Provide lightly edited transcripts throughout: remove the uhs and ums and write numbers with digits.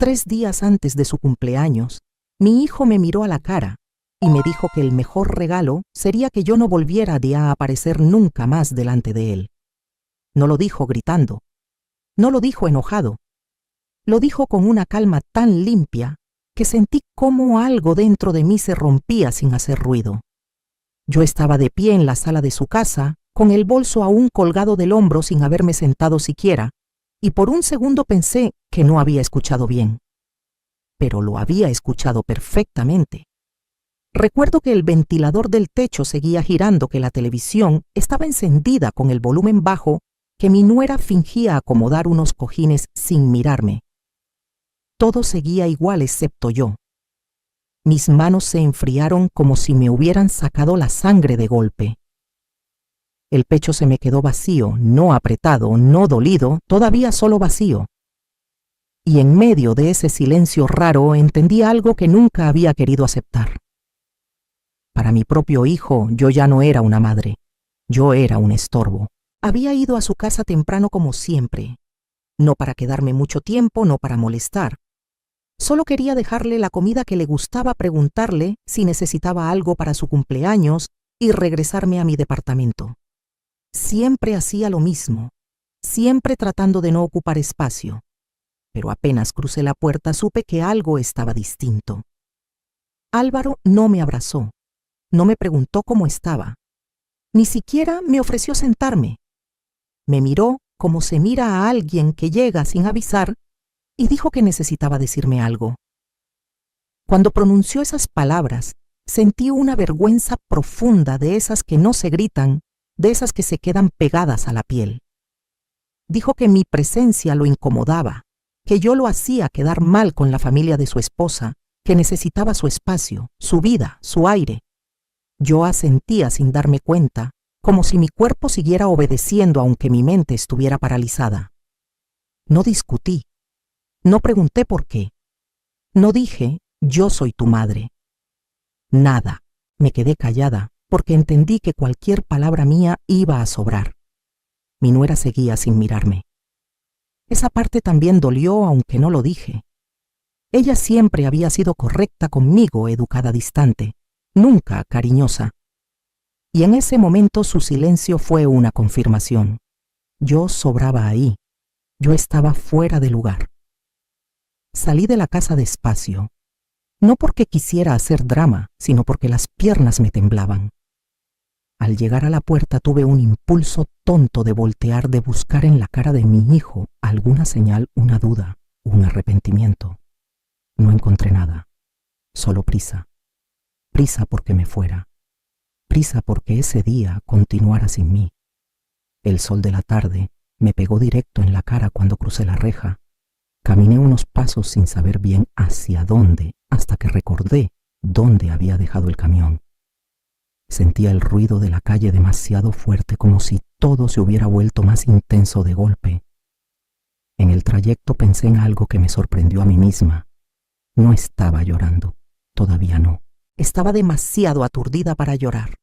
3 días antes de su cumpleaños, mi hijo me miró a la cara y me dijo que el mejor regalo sería que yo no volviera a aparecer nunca más delante de él. No lo dijo gritando, no lo dijo enojado, lo dijo con una calma tan limpia que sentí cómo algo dentro de mí se rompía sin hacer ruido. Yo estaba de pie en la sala de su casa, con el bolso aún colgado del hombro sin haberme sentado siquiera, y por un segundo pensé que no había escuchado bien. Pero lo había escuchado perfectamente. Recuerdo que el ventilador del techo seguía girando, que la televisión estaba encendida con el volumen bajo, que mi nuera fingía acomodar unos cojines sin mirarme. Todo seguía igual excepto yo. Mis manos se enfriaron como si me hubieran sacado la sangre de golpe. El pecho se me quedó vacío, no apretado, no dolido, todavía solo vacío. Y en medio de ese silencio raro entendí algo que nunca había querido aceptar. Para mi propio hijo yo ya no era una madre, yo era un estorbo. Había ido a su casa temprano como siempre, no para quedarme mucho tiempo, no para molestar. Solo quería dejarle la comida que le gustaba, preguntarle si necesitaba algo para su cumpleaños y regresarme a mi departamento. Siempre hacía lo mismo, siempre tratando de no ocupar espacio. Pero apenas crucé la puerta supe que algo estaba distinto. Álvaro no me abrazó, no me preguntó cómo estaba, ni siquiera me ofreció sentarme. Me miró como se mira a alguien que llega sin avisar y dijo que necesitaba decirme algo. Cuando pronunció esas palabras, sentí una vergüenza profunda, de esas que no se gritan, de esas que se quedan pegadas a la piel. Dijo que mi presencia lo incomodaba, que yo lo hacía quedar mal con la familia de su esposa, que necesitaba su espacio, su vida, su aire. Yo asentía sin darme cuenta, como si mi cuerpo siguiera obedeciendo aunque mi mente estuviera paralizada. No discutí. No pregunté por qué. No dije, yo soy tu madre. Nada. Me quedé callada porque entendí que cualquier palabra mía iba a sobrar. Mi nuera seguía sin mirarme. Esa parte también dolió, aunque no lo dije. Ella siempre había sido correcta conmigo, educada distante, nunca cariñosa. Y en ese momento su silencio fue una confirmación. Yo sobraba ahí. Yo estaba fuera de lugar. Salí de la casa despacio, no porque quisiera hacer drama, sino porque las piernas me temblaban. Al llegar a la puerta tuve un impulso tonto de voltear, de buscar en la cara de mi hijo alguna señal, una duda, un arrepentimiento. No encontré nada, solo prisa. Prisa porque me fuera, prisa porque ese día continuara sin mí. El sol de la tarde me pegó directo en la cara cuando crucé la reja. Caminé unos pasos sin saber bien hacia dónde, hasta que recordé dónde había dejado el camión. Sentía el ruido de la calle demasiado fuerte, como si todo se hubiera vuelto más intenso de golpe. En el trayecto pensé en algo que me sorprendió a mí misma. No estaba llorando, todavía no. Estaba demasiado aturdida para llorar.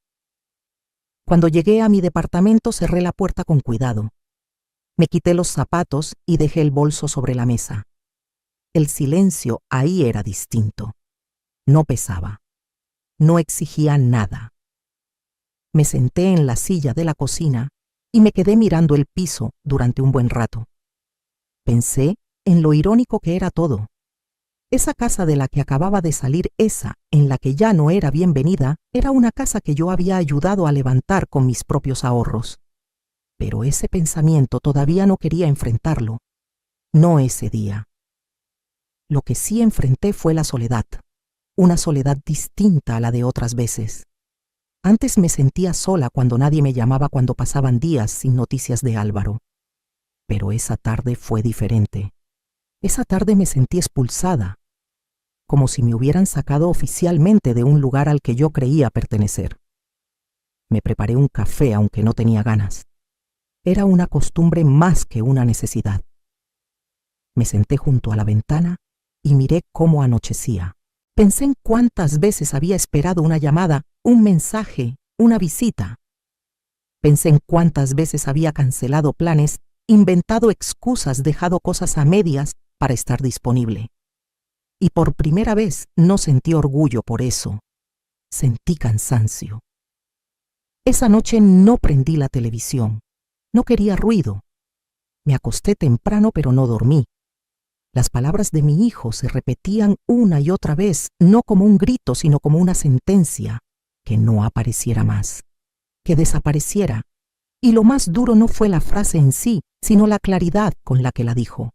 Cuando llegué a mi departamento cerré la puerta con cuidado. Me quité los zapatos y dejé el bolso sobre la mesa. El silencio ahí era distinto. No pesaba. No exigía nada. Me senté en la silla de la cocina y me quedé mirando el piso durante un buen rato. Pensé en lo irónico que era todo. Esa casa de la que acababa de salir, esa en la que ya no era bienvenida, era una casa que yo había ayudado a levantar con mis propios ahorros. Pero ese pensamiento todavía no quería enfrentarlo. No ese día. Lo que sí enfrenté fue la soledad. Una soledad distinta a la de otras veces. Antes me sentía sola cuando nadie me llamaba, cuando pasaban días sin noticias de Álvaro. Pero esa tarde fue diferente. Esa tarde me sentí expulsada, como si me hubieran sacado oficialmente de un lugar al que yo creía pertenecer. Me preparé un café aunque no tenía ganas. Era una costumbre más que una necesidad. Me senté junto a la ventana y miré cómo anochecía. Pensé en cuántas veces había esperado una llamada, un mensaje, una visita. Pensé en cuántas veces había cancelado planes, inventado excusas, dejado cosas a medias para estar disponible. y por primera vez no sentí orgullo por eso. Sentí cansancio. Esa noche no prendí la televisión. No quería ruido. Me acosté temprano, pero no dormí. Las palabras de mi hijo se repetían una y otra vez, no como un grito, sino como una sentencia: que no apareciera más, que desapareciera. Y lo más duro no fue la frase en sí, sino la claridad con la que la dijo.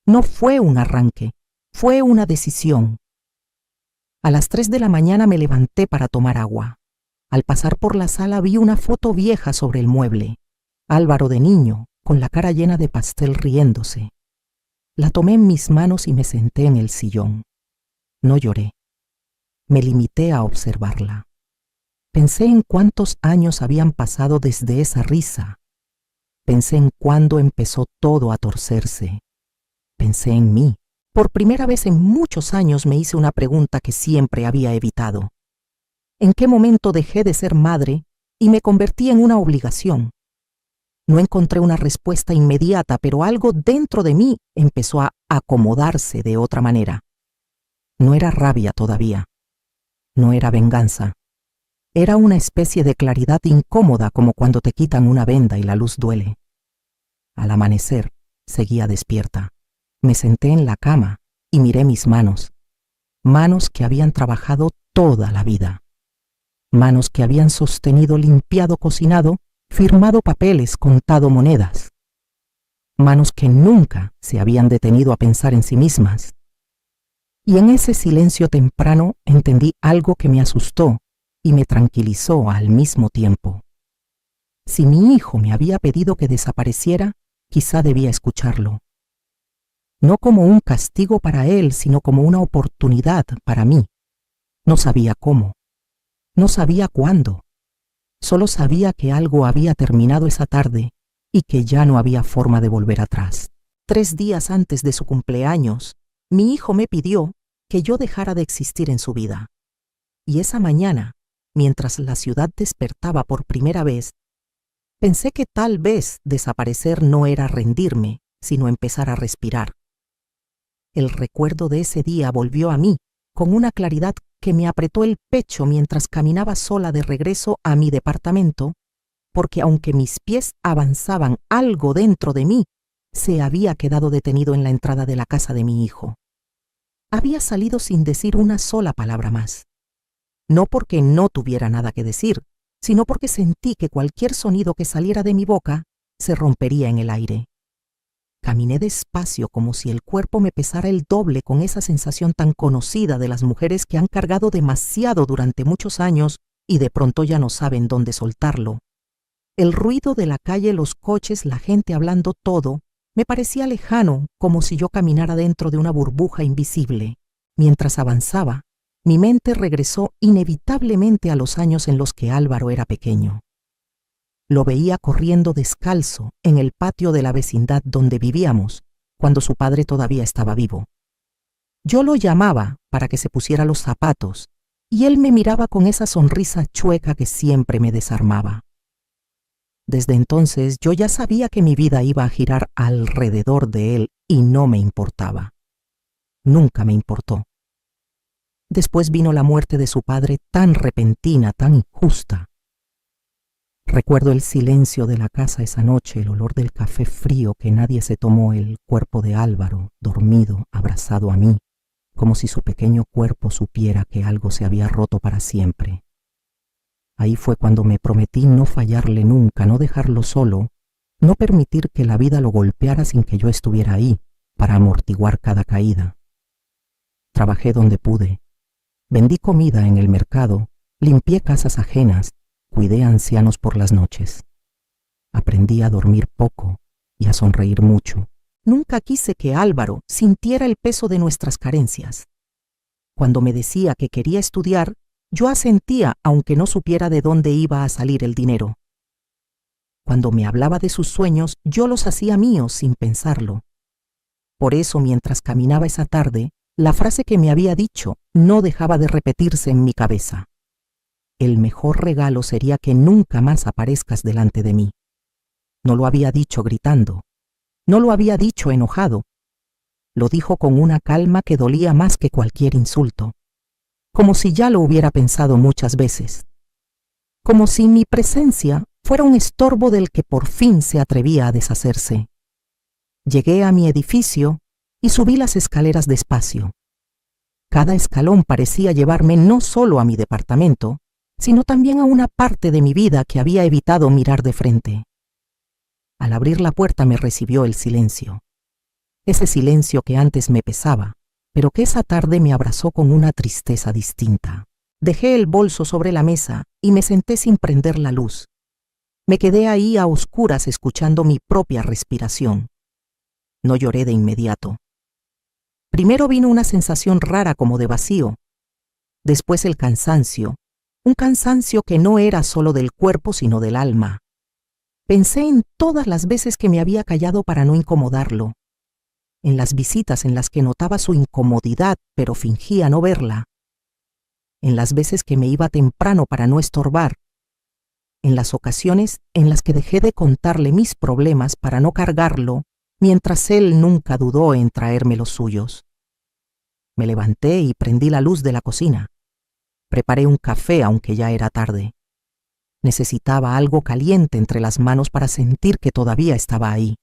No fue un arranque, fue una decisión. A las 3 de la mañana me levanté para tomar agua. Al pasar por la sala vi una foto vieja sobre el mueble. Álvaro de niño, con la cara llena de pastel, riéndose. La tomé en mis manos y me senté en el sillón. No lloré. Me limité a observarla. Pensé en cuántos años habían pasado desde esa risa. Pensé en cuándo empezó todo a torcerse. Pensé en mí. Por primera vez en muchos años me hice una pregunta que siempre había evitado. ¿En qué momento dejé de ser madre y me convertí en una obligación? No encontré una respuesta inmediata, pero algo dentro de mí empezó a acomodarse de otra manera. No era rabia todavía. No era venganza. Era una especie de claridad incómoda, como cuando te quitan una venda y la luz duele. Al amanecer, seguía despierta. Me senté en la cama y miré mis manos. Manos que habían trabajado toda la vida. Manos que habían sostenido, limpiado, cocinado, firmado papeles, contado monedas. Manos que nunca se habían detenido a pensar en sí mismas. Y en ese silencio temprano entendí algo que me asustó y me tranquilizó al mismo tiempo. Si mi hijo me había pedido que desapareciera, quizá debía escucharlo. No como un castigo para él, sino como una oportunidad para mí. No sabía cómo. No sabía cuándo. Solo sabía que algo había terminado esa tarde y que ya no había forma de volver atrás. 3 días antes de su cumpleaños, mi hijo me pidió que yo dejara de existir en su vida. Y esa mañana, mientras la ciudad despertaba por primera vez, pensé que tal vez desaparecer no era rendirme, sino empezar a respirar. El recuerdo de ese día volvió a mí con una claridad que me apretó el pecho mientras caminaba sola de regreso a mi departamento, porque aunque mis pies avanzaban, algo dentro de mí se había quedado detenido en la entrada de la casa de mi hijo. Había salido sin decir una sola palabra más. No porque no tuviera nada que decir, sino porque sentí que cualquier sonido que saliera de mi boca se rompería en el aire. Caminé despacio, como si el cuerpo me pesara el doble, con esa sensación tan conocida de las mujeres que han cargado demasiado durante muchos años y de pronto ya no saben dónde soltarlo. El ruido de la calle, los coches, la gente hablando, todo, me parecía lejano, como si yo caminara dentro de una burbuja invisible. Mientras avanzaba, mi mente regresó inevitablemente a los años en los que Álvaro era pequeño. Lo veía corriendo descalzo en el patio de la vecindad donde vivíamos, cuando su padre todavía estaba vivo. Yo lo llamaba para que se pusiera los zapatos, y él me miraba con esa sonrisa chueca que siempre me desarmaba. Desde entonces yo ya sabía que mi vida iba a girar alrededor de él y no me importaba. Nunca me importó. Después vino la muerte de su padre, tan repentina, tan injusta. Recuerdo el silencio de la casa esa noche, el olor del café frío que nadie se tomó, el cuerpo de Álvaro, dormido, abrazado a mí, como si su pequeño cuerpo supiera que algo se había roto para siempre. Ahí fue cuando me prometí no fallarle nunca, no dejarlo solo, no permitir que la vida lo golpeara sin que yo estuviera ahí para amortiguar cada caída. Trabajé donde pude. Vendí comida en el mercado, limpié casas ajenas, cuidé a ancianos por las noches. Aprendí a dormir poco y a sonreír mucho. Nunca quise que Álvaro sintiera el peso de nuestras carencias. Cuando me decía que quería estudiar, yo asentía, aunque no supiera de dónde iba a salir el dinero. Cuando me hablaba de sus sueños, yo los hacía míos sin pensarlo. Por eso, mientras caminaba esa tarde, la frase que me había dicho no dejaba de repetirse en mi cabeza. El mejor regalo sería que nunca más aparezcas delante de mí. No lo había dicho gritando. No lo había dicho enojado. Lo dijo con una calma que dolía más que cualquier insulto, como si ya lo hubiera pensado muchas veces, como si mi presencia fuera un estorbo del que por fin se atrevía a deshacerse. Llegué a mi edificio y subí las escaleras despacio. Cada escalón parecía llevarme no solo a mi departamento, sino también a una parte de mi vida que había evitado mirar de frente. Al abrir la puerta me recibió el silencio. Ese silencio que antes me pesaba, pero que esa tarde me abrazó con una tristeza distinta. Dejé el bolso sobre la mesa y me senté sin prender la luz. Me quedé ahí a oscuras escuchando mi propia respiración. No lloré de inmediato. Primero vino una sensación rara como de vacío. Después el cansancio, un cansancio que no era solo del cuerpo sino del alma. Pensé en todas las veces que me había callado para no incomodarlo, en las visitas en las que notaba su incomodidad pero fingía no verla, en las veces que me iba temprano para no estorbar, en las ocasiones en las que dejé de contarle mis problemas para no cargarlo, mientras él nunca dudó en traerme los suyos. Me levanté y prendí la luz de la cocina. Preparé un café aunque ya era tarde. Necesitaba algo caliente entre las manos para sentir que todavía estaba ahí.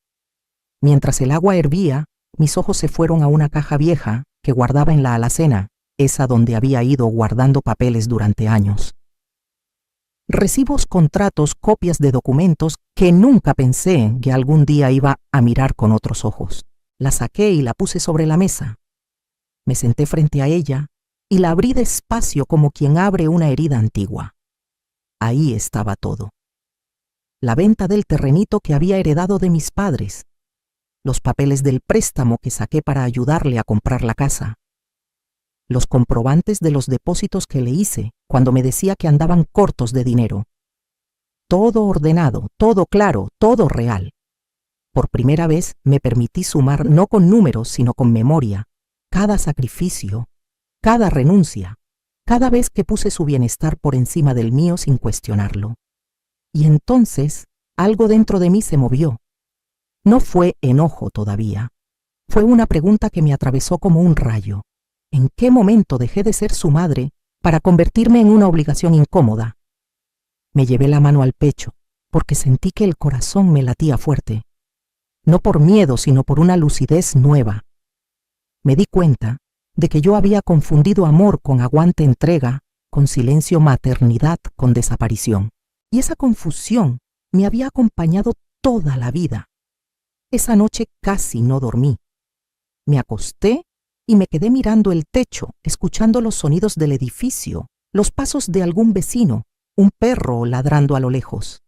Mientras el agua hervía, mis ojos se fueron a una caja vieja que guardaba en la alacena, esa donde había ido guardando papeles durante años. Recibos, contratos, copias de documentos que nunca pensé que algún día iba a mirar con otros ojos. La saqué y la puse sobre la mesa. Me senté frente a ella y la abrí despacio como quien abre una herida antigua. Ahí estaba todo. La venta del terrenito que había heredado de mis padres, los papeles del préstamo que saqué para ayudarle a comprar la casa, los comprobantes de los depósitos que le hice cuando me decía que andaban cortos de dinero. Todo ordenado, todo claro, todo real. Por primera vez me permití sumar no con números, sino con memoria, cada sacrificio, cada renuncia, cada vez que puse su bienestar por encima del mío sin cuestionarlo. Y entonces algo dentro de mí se movió. No fue enojo todavía. Fue una pregunta que me atravesó como un rayo. ¿En qué momento dejé de ser su madre para convertirme en una obligación incómoda? Me llevé la mano al pecho, porque sentí que el corazón me latía fuerte. No por miedo, sino por una lucidez nueva. Me di cuenta de que yo había confundido amor con aguante entrega, con silencio maternidad con desaparición. Y esa confusión me había acompañado toda la vida. Esa noche casi no dormí. Me acosté y me quedé mirando el techo, escuchando los sonidos del edificio, los pasos de algún vecino, un perro ladrando a lo lejos.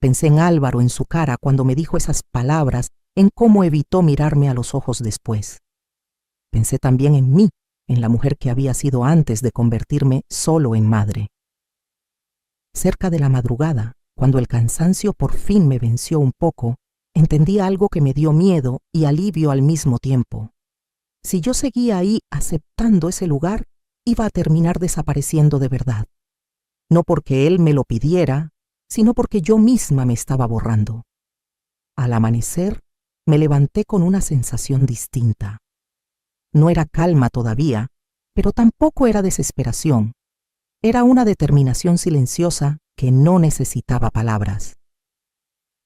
Pensé en Álvaro, en su cara, cuando me dijo esas palabras, en cómo evitó mirarme a los ojos después. Pensé también en mí, en la mujer que había sido antes de convertirme solo en madre. Cerca de la madrugada, cuando el cansancio por fin me venció un poco, entendí algo que me dio miedo y alivio al mismo tiempo. Si yo seguía ahí aceptando ese lugar, iba a terminar desapareciendo de verdad. No porque él me lo pidiera, sino porque yo misma me estaba borrando. Al amanecer, me levanté con una sensación distinta. No era calma todavía, pero tampoco era desesperación. Era una determinación silenciosa que no necesitaba palabras.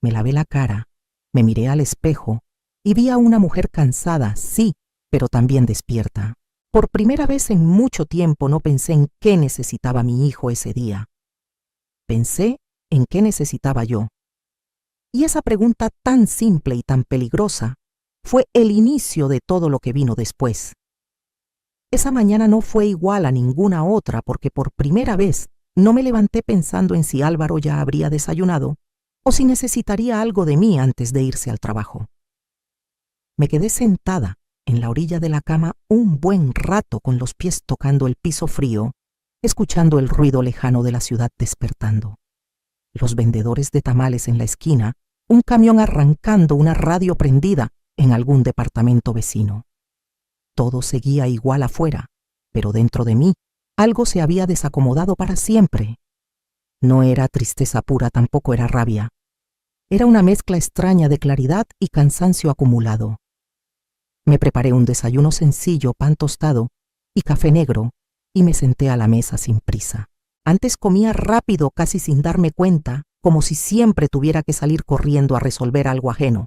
Me lavé la cara, me miré al espejo y vi a una mujer cansada, sí, pero también despierta. Por primera vez en mucho tiempo no pensé en qué necesitaba mi hijo ese día. Pensé en qué necesitaba yo. Y esa pregunta tan simple y tan peligrosa fue el inicio de todo lo que vino después. Esa mañana no fue igual a ninguna otra porque por primera vez no me levanté pensando en si Álvaro ya habría desayunado o si necesitaría algo de mí antes de irse al trabajo. Me quedé sentada en la orilla de la cama un buen rato con los pies tocando el piso frío, escuchando el ruido lejano de la ciudad despertando. Los vendedores de tamales en la esquina, un camión arrancando, una radio prendida en algún departamento vecino. Todo seguía igual afuera, pero dentro de mí algo se había desacomodado para siempre. No era tristeza pura, tampoco era rabia. Era una mezcla extraña de claridad y cansancio acumulado. Me preparé un desayuno sencillo, pan tostado y café negro, y me senté a la mesa sin prisa. Antes comía rápido, casi sin darme cuenta, como si siempre tuviera que salir corriendo a resolver algo ajeno.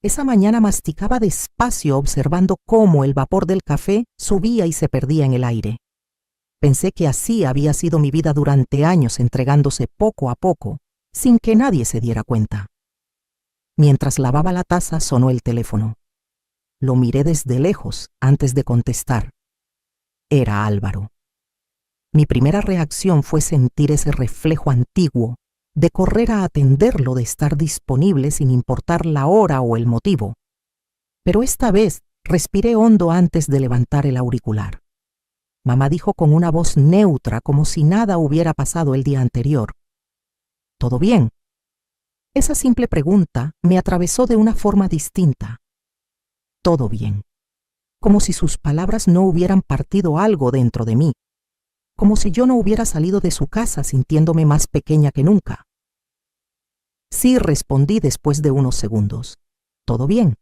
Esa mañana masticaba despacio, observando cómo el vapor del café subía y se perdía en el aire. Pensé que así había sido mi vida durante años, entregándose poco a poco, sin que nadie se diera cuenta. Mientras lavaba la taza, sonó el teléfono. Lo miré desde lejos antes de contestar. Era Álvaro. Mi primera reacción fue sentir ese reflejo antiguo, de correr a atenderlo, de estar disponible sin importar la hora o el motivo. Pero esta vez respiré hondo antes de levantar el auricular. Mamá dijo con una voz neutra, como si nada hubiera pasado el día anterior: ¿todo bien? Esa simple pregunta me atravesó de una forma distinta. Todo bien. Como si sus palabras no hubieran partido algo dentro de mí. Como si yo no hubiera salido de su casa sintiéndome más pequeña que nunca. Sí, respondí después de unos segundos. ¿Todo bien?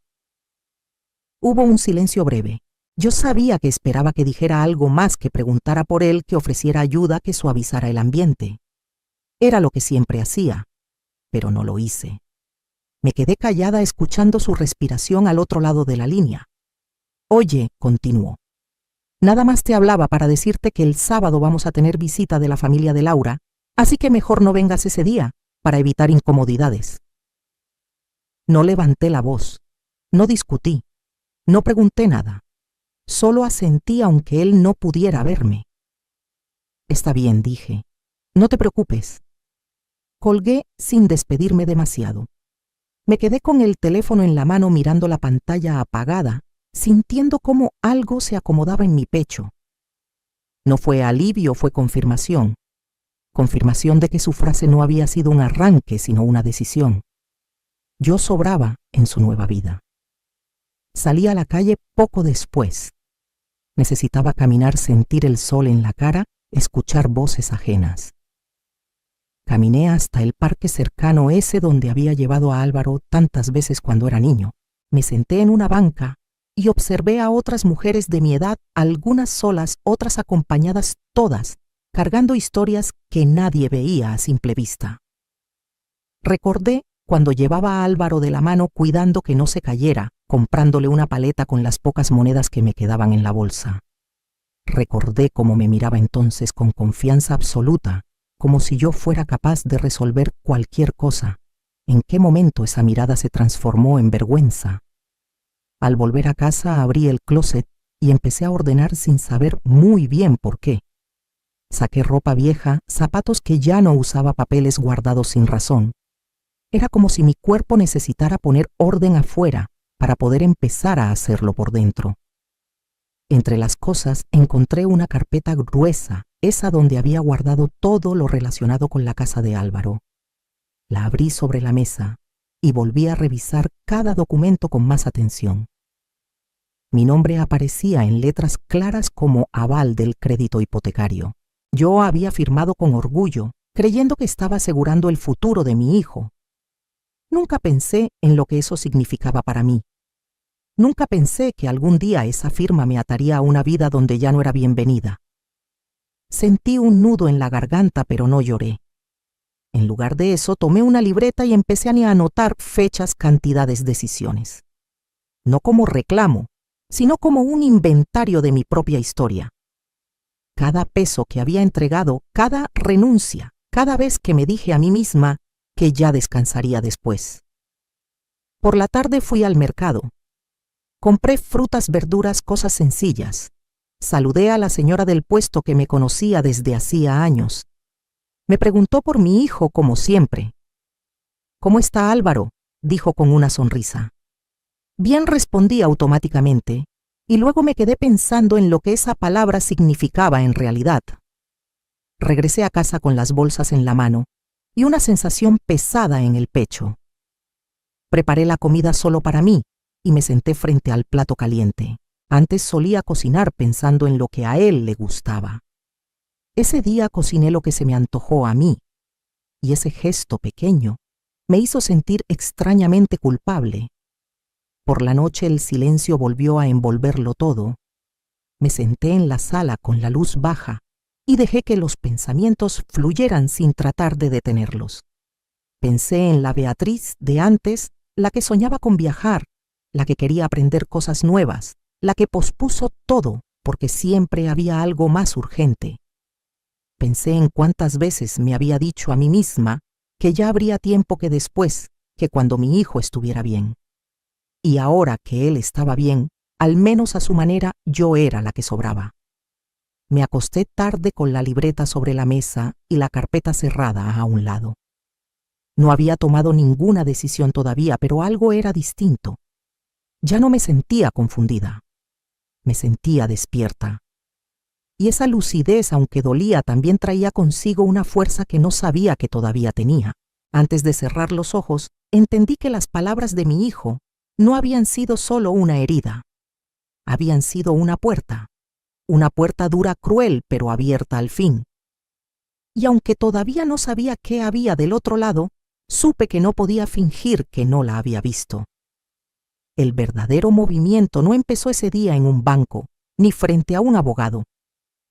Hubo un silencio breve. Yo sabía que esperaba que dijera algo más, que preguntara por él, que ofreciera ayuda, que suavizara el ambiente. Era lo que siempre hacía, pero no lo hice. Me quedé callada escuchando su respiración al otro lado de la línea. Oye, continuó. Nada más te hablaba para decirte que el sábado vamos a tener visita de la familia de Laura, así que mejor no vengas ese día, para evitar incomodidades. No levanté la voz, no discutí, no pregunté nada. Solo asentí aunque él no pudiera verme. Está bien, dije. No te preocupes. Colgué sin despedirme demasiado. Me quedé con el teléfono en la mano mirando la pantalla apagada, sintiendo cómo algo se acomodaba en mi pecho. No fue alivio, fue confirmación. Confirmación de que su frase no había sido un arranque, sino una decisión. Yo sobraba en su nueva vida. Salí a la calle poco después. Necesitaba caminar, sentir el sol en la cara, escuchar voces ajenas. Caminé hasta el parque cercano, ese donde había llevado a Álvaro tantas veces cuando era niño. Me senté en una banca y observé a otras mujeres de mi edad, algunas solas, otras acompañadas, todas, cargando historias que nadie veía a simple vista. Recordé cuando llevaba a Álvaro de la mano, cuidando que no se cayera, comprándole una paleta con las pocas monedas que me quedaban en la bolsa. Recordé cómo me miraba entonces con confianza absoluta, como si yo fuera capaz de resolver cualquier cosa. ¿En qué momento esa mirada se transformó en vergüenza? Al volver a casa abrí el closet y empecé a ordenar sin saber muy bien por qué. Saqué ropa vieja, zapatos que ya no usaba, papeles guardados sin razón. Era como si mi cuerpo necesitara poner orden afuera para poder empezar a hacerlo por dentro. Entre las cosas encontré una carpeta gruesa, esa donde había guardado todo lo relacionado con la casa de Álvaro. La abrí sobre la mesa y volví a revisar cada documento con más atención. Mi nombre aparecía en letras claras como aval del crédito hipotecario. Yo había firmado con orgullo, creyendo que estaba asegurando el futuro de mi hijo. Nunca pensé en lo que eso significaba para mí. Nunca pensé que algún día esa firma me ataría a una vida donde ya no era bienvenida. Sentí un nudo en la garganta, pero no lloré. En lugar de eso, tomé una libreta y empecé a anotar fechas, cantidades, decisiones. No como reclamo, sino como un inventario de mi propia historia. Cada peso que había entregado, cada renuncia, cada vez que me dije a mí misma que ya descansaría después. Por la tarde fui al mercado. Compré frutas, verduras, cosas sencillas. Saludé a la señora del puesto que me conocía desde hacía años. Me preguntó por mi hijo como siempre. «¿Cómo está Álvaro?», dijo con una sonrisa. Bien, respondí automáticamente, y luego me quedé pensando en lo que esa palabra significaba en realidad. Regresé a casa con las bolsas en la mano y una sensación pesada en el pecho. Preparé la comida solo para mí y me senté frente al plato caliente. Antes solía cocinar pensando en lo que a él le gustaba. Ese día cociné lo que se me antojó a mí, y ese gesto pequeño me hizo sentir extrañamente culpable. Por la noche el silencio volvió a envolverlo todo. Me senté en la sala con la luz baja y dejé que los pensamientos fluyeran sin tratar de detenerlos. Pensé en la Beatriz de antes, la que soñaba con viajar, la que quería aprender cosas nuevas, la que pospuso todo porque siempre había algo más urgente. Pensé en cuántas veces me había dicho a mí misma que ya habría tiempo que después, que cuando mi hijo estuviera bien. Y ahora que él estaba bien, al menos a su manera, yo era la que sobraba. Me acosté tarde con la libreta sobre la mesa y la carpeta cerrada a un lado. No había tomado ninguna decisión todavía, pero algo era distinto. Ya no me sentía confundida. Me sentía despierta. Y esa lucidez, aunque dolía, también traía consigo una fuerza que no sabía que todavía tenía. Antes de cerrar los ojos, entendí que las palabras de mi hijo no habían sido solo una herida. Habían sido una puerta dura, cruel, pero abierta al fin. Y aunque todavía no sabía qué había del otro lado, supe que no podía fingir que no la había visto. El verdadero movimiento no empezó ese día en un banco, ni frente a un abogado.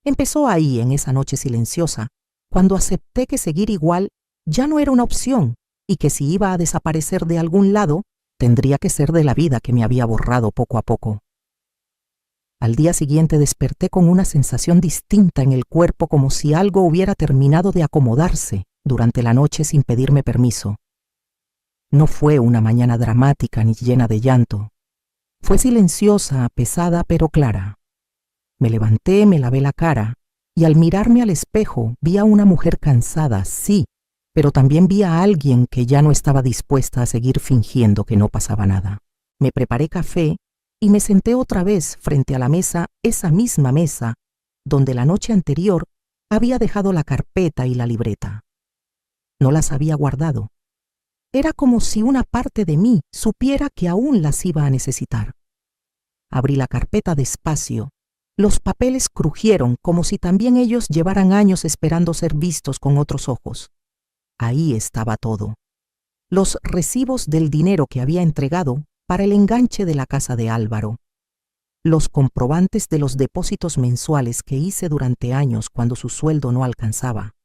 Empezó ahí, en esa noche silenciosa, cuando acepté que seguir igual ya no era una opción y que si iba a desaparecer de algún lado, tendría que ser de la vida que me había borrado poco a poco. Al día siguiente desperté con una sensación distinta en el cuerpo, como si algo hubiera terminado de acomodarse durante la noche sin pedirme permiso. No fue una mañana dramática ni llena de llanto. Fue silenciosa, pesada, pero clara. Me levanté, me lavé la cara, y al mirarme al espejo vi a una mujer cansada, sí, pero también vi a alguien que ya no estaba dispuesta a seguir fingiendo que no pasaba nada. Me preparé café y me senté otra vez frente a la mesa, esa misma mesa, donde la noche anterior había dejado la carpeta y la libreta. No las había guardado. Era como si una parte de mí supiera que aún las iba a necesitar. Abrí la carpeta despacio. Los papeles crujieron como si también ellos llevaran años esperando ser vistos con otros ojos. Ahí estaba todo. Los recibos del dinero que había entregado para el enganche de la casa de Álvaro. Los comprobantes de los depósitos mensuales que hice durante años cuando su sueldo no alcanzaba.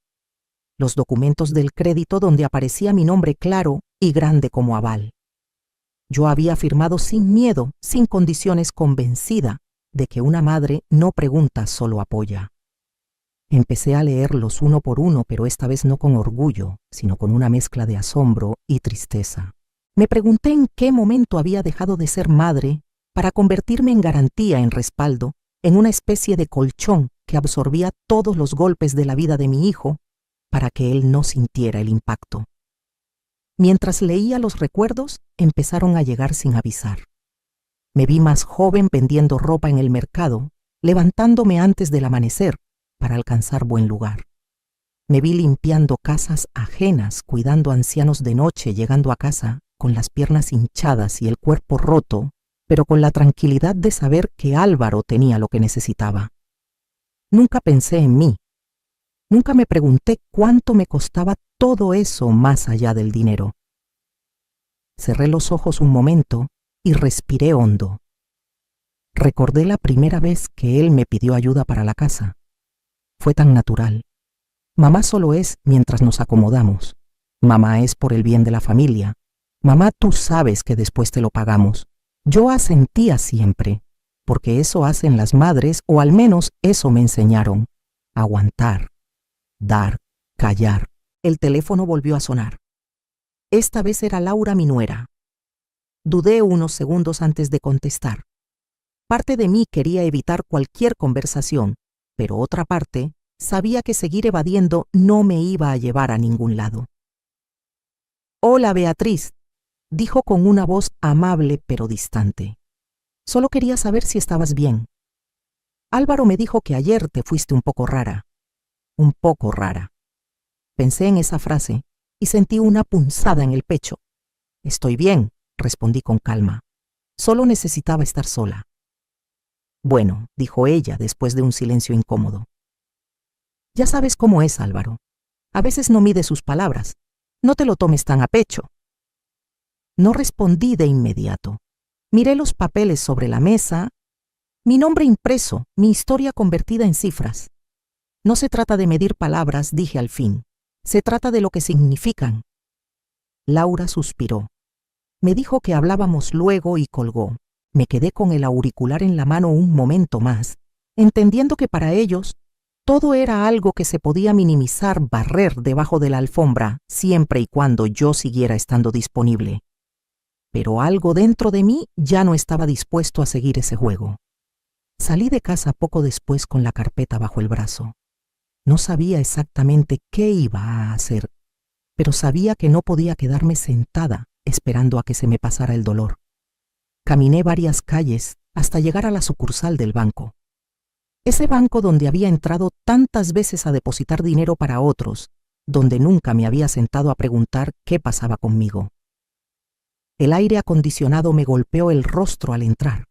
Los documentos del crédito donde aparecía mi nombre claro y grande como aval. Yo había firmado sin miedo, sin condiciones, convencida de que una madre no pregunta, solo apoya. Empecé a leerlos uno por uno, pero esta vez no con orgullo, sino con una mezcla de asombro y tristeza. Me pregunté en qué momento había dejado de ser madre para convertirme en garantía, en respaldo, en una especie de colchón que absorbía todos los golpes de la vida de mi hijo para que él no sintiera el impacto. Mientras leía los recuerdos, empezaron a llegar sin avisar. Me vi más joven vendiendo ropa en el mercado, levantándome antes del amanecer para alcanzar buen lugar. Me vi limpiando casas ajenas, cuidando ancianos de noche, llegando a casa con las piernas hinchadas y el cuerpo roto, pero con la tranquilidad de saber que Álvaro tenía lo que necesitaba. Nunca pensé en mí. Nunca me pregunté cuánto me costaba todo eso más allá del dinero. Cerré los ojos un momento y respiré hondo. Recordé la primera vez que él me pidió ayuda para la casa. Fue tan natural. Mamá solo es mientras nos acomodamos. Mamá es por el bien de la familia. Mamá, tú sabes que después te lo pagamos. Yo asentía siempre, porque eso hacen las madres, o al menos eso me enseñaron. Aguantar, dar, callar. El teléfono volvió a sonar. Esta vez era Laura, mi nuera. Dudé unos segundos antes de contestar. Parte de mí quería evitar cualquier conversación, pero otra parte sabía que seguir evadiendo no me iba a llevar a ningún lado. «Hola, Beatriz», dijo con una voz amable pero distante. «Solo quería saber si estabas bien. Álvaro me dijo que ayer te fuiste un poco rara». Un poco rara. Pensé en esa frase y sentí una punzada en el pecho. «Estoy bien», respondí con calma. «Solo necesitaba estar sola». «Bueno», dijo ella después de un silencio incómodo. «Ya sabes cómo es Álvaro. A veces no mide sus palabras. No te lo tomes tan a pecho». No respondí de inmediato. Miré los papeles sobre la mesa, mi nombre impreso, mi historia convertida en cifras. No se trata de medir palabras, dije al fin. Se trata de lo que significan. Laura suspiró. Me dijo que hablábamos luego y colgó. Me quedé con el auricular en la mano un momento más, entendiendo que para ellos todo era algo que se podía minimizar, barrer debajo de la alfombra, siempre y cuando yo siguiera estando disponible. Pero algo dentro de mí ya no estaba dispuesto a seguir ese juego. Salí de casa poco después con la carpeta bajo el brazo. No sabía exactamente qué iba a hacer, pero sabía que no podía quedarme sentada esperando a que se me pasara el dolor. Caminé varias calles hasta llegar a la sucursal del banco. Ese banco donde había entrado tantas veces a depositar dinero para otros, donde nunca me había sentado a preguntar qué pasaba conmigo. El aire acondicionado me golpeó el rostro al entrar.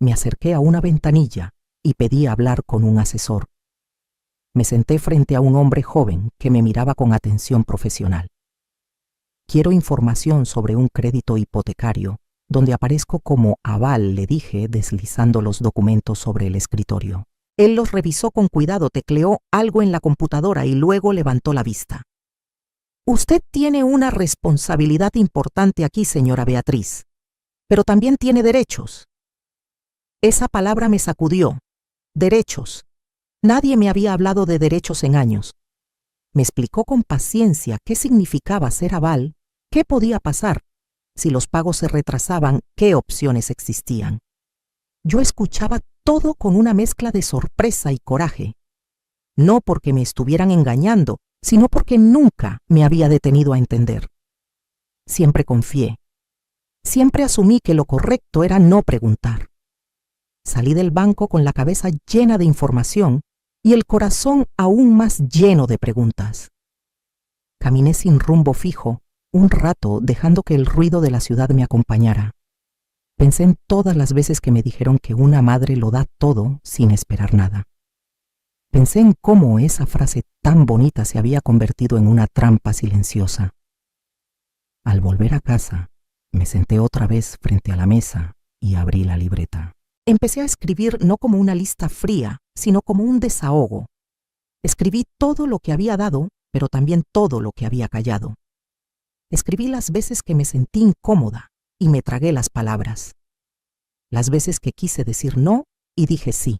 Me acerqué a una ventanilla y pedí hablar con un asesor. Me senté frente a un hombre joven que me miraba con atención profesional. Quiero información sobre un crédito hipotecario, donde aparezco como aval, le dije, deslizando los documentos sobre el escritorio. Él los revisó con cuidado, tecleó algo en la computadora y luego levantó la vista. Usted tiene una responsabilidad importante aquí, señora Beatriz, pero también tiene derechos. Esa palabra me sacudió. Derechos. Nadie me había hablado de derechos en años. Me explicó con paciencia qué significaba ser aval, qué podía pasar, si los pagos se retrasaban, qué opciones existían. Yo escuchaba todo con una mezcla de sorpresa y coraje. No porque me estuvieran engañando, sino porque nunca me había detenido a entender. Siempre confié. Siempre asumí que lo correcto era no preguntar. Salí del banco con la cabeza llena de información y el corazón aún más lleno de preguntas. Caminé sin rumbo fijo, un rato dejando que el ruido de la ciudad me acompañara. Pensé en todas las veces que me dijeron que una madre lo da todo sin esperar nada. Pensé en cómo esa frase tan bonita se había convertido en una trampa silenciosa. Al volver a casa, me senté otra vez frente a la mesa y abrí la libreta. Empecé a escribir no como una lista fría, sino como un desahogo. Escribí todo lo que había dado, pero también todo lo que había callado. Escribí las veces que me sentí incómoda y me tragué las palabras. Las veces que quise decir no y dije sí.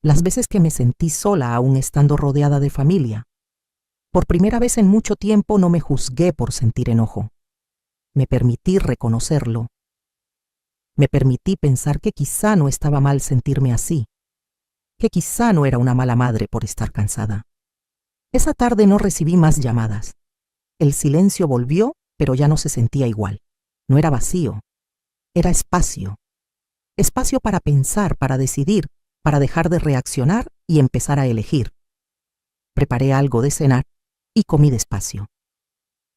Las veces que me sentí sola aún estando rodeada de familia. Por primera vez en mucho tiempo no me juzgué por sentir enojo. Me permití reconocerlo. Me permití pensar que quizá no estaba mal sentirme así, que quizá no era una mala madre por estar cansada. Esa tarde no recibí más llamadas. El silencio volvió, pero ya no se sentía igual. No era vacío, era espacio. Espacio para pensar, para decidir, para dejar de reaccionar y empezar a elegir. Preparé algo de cenar y comí despacio.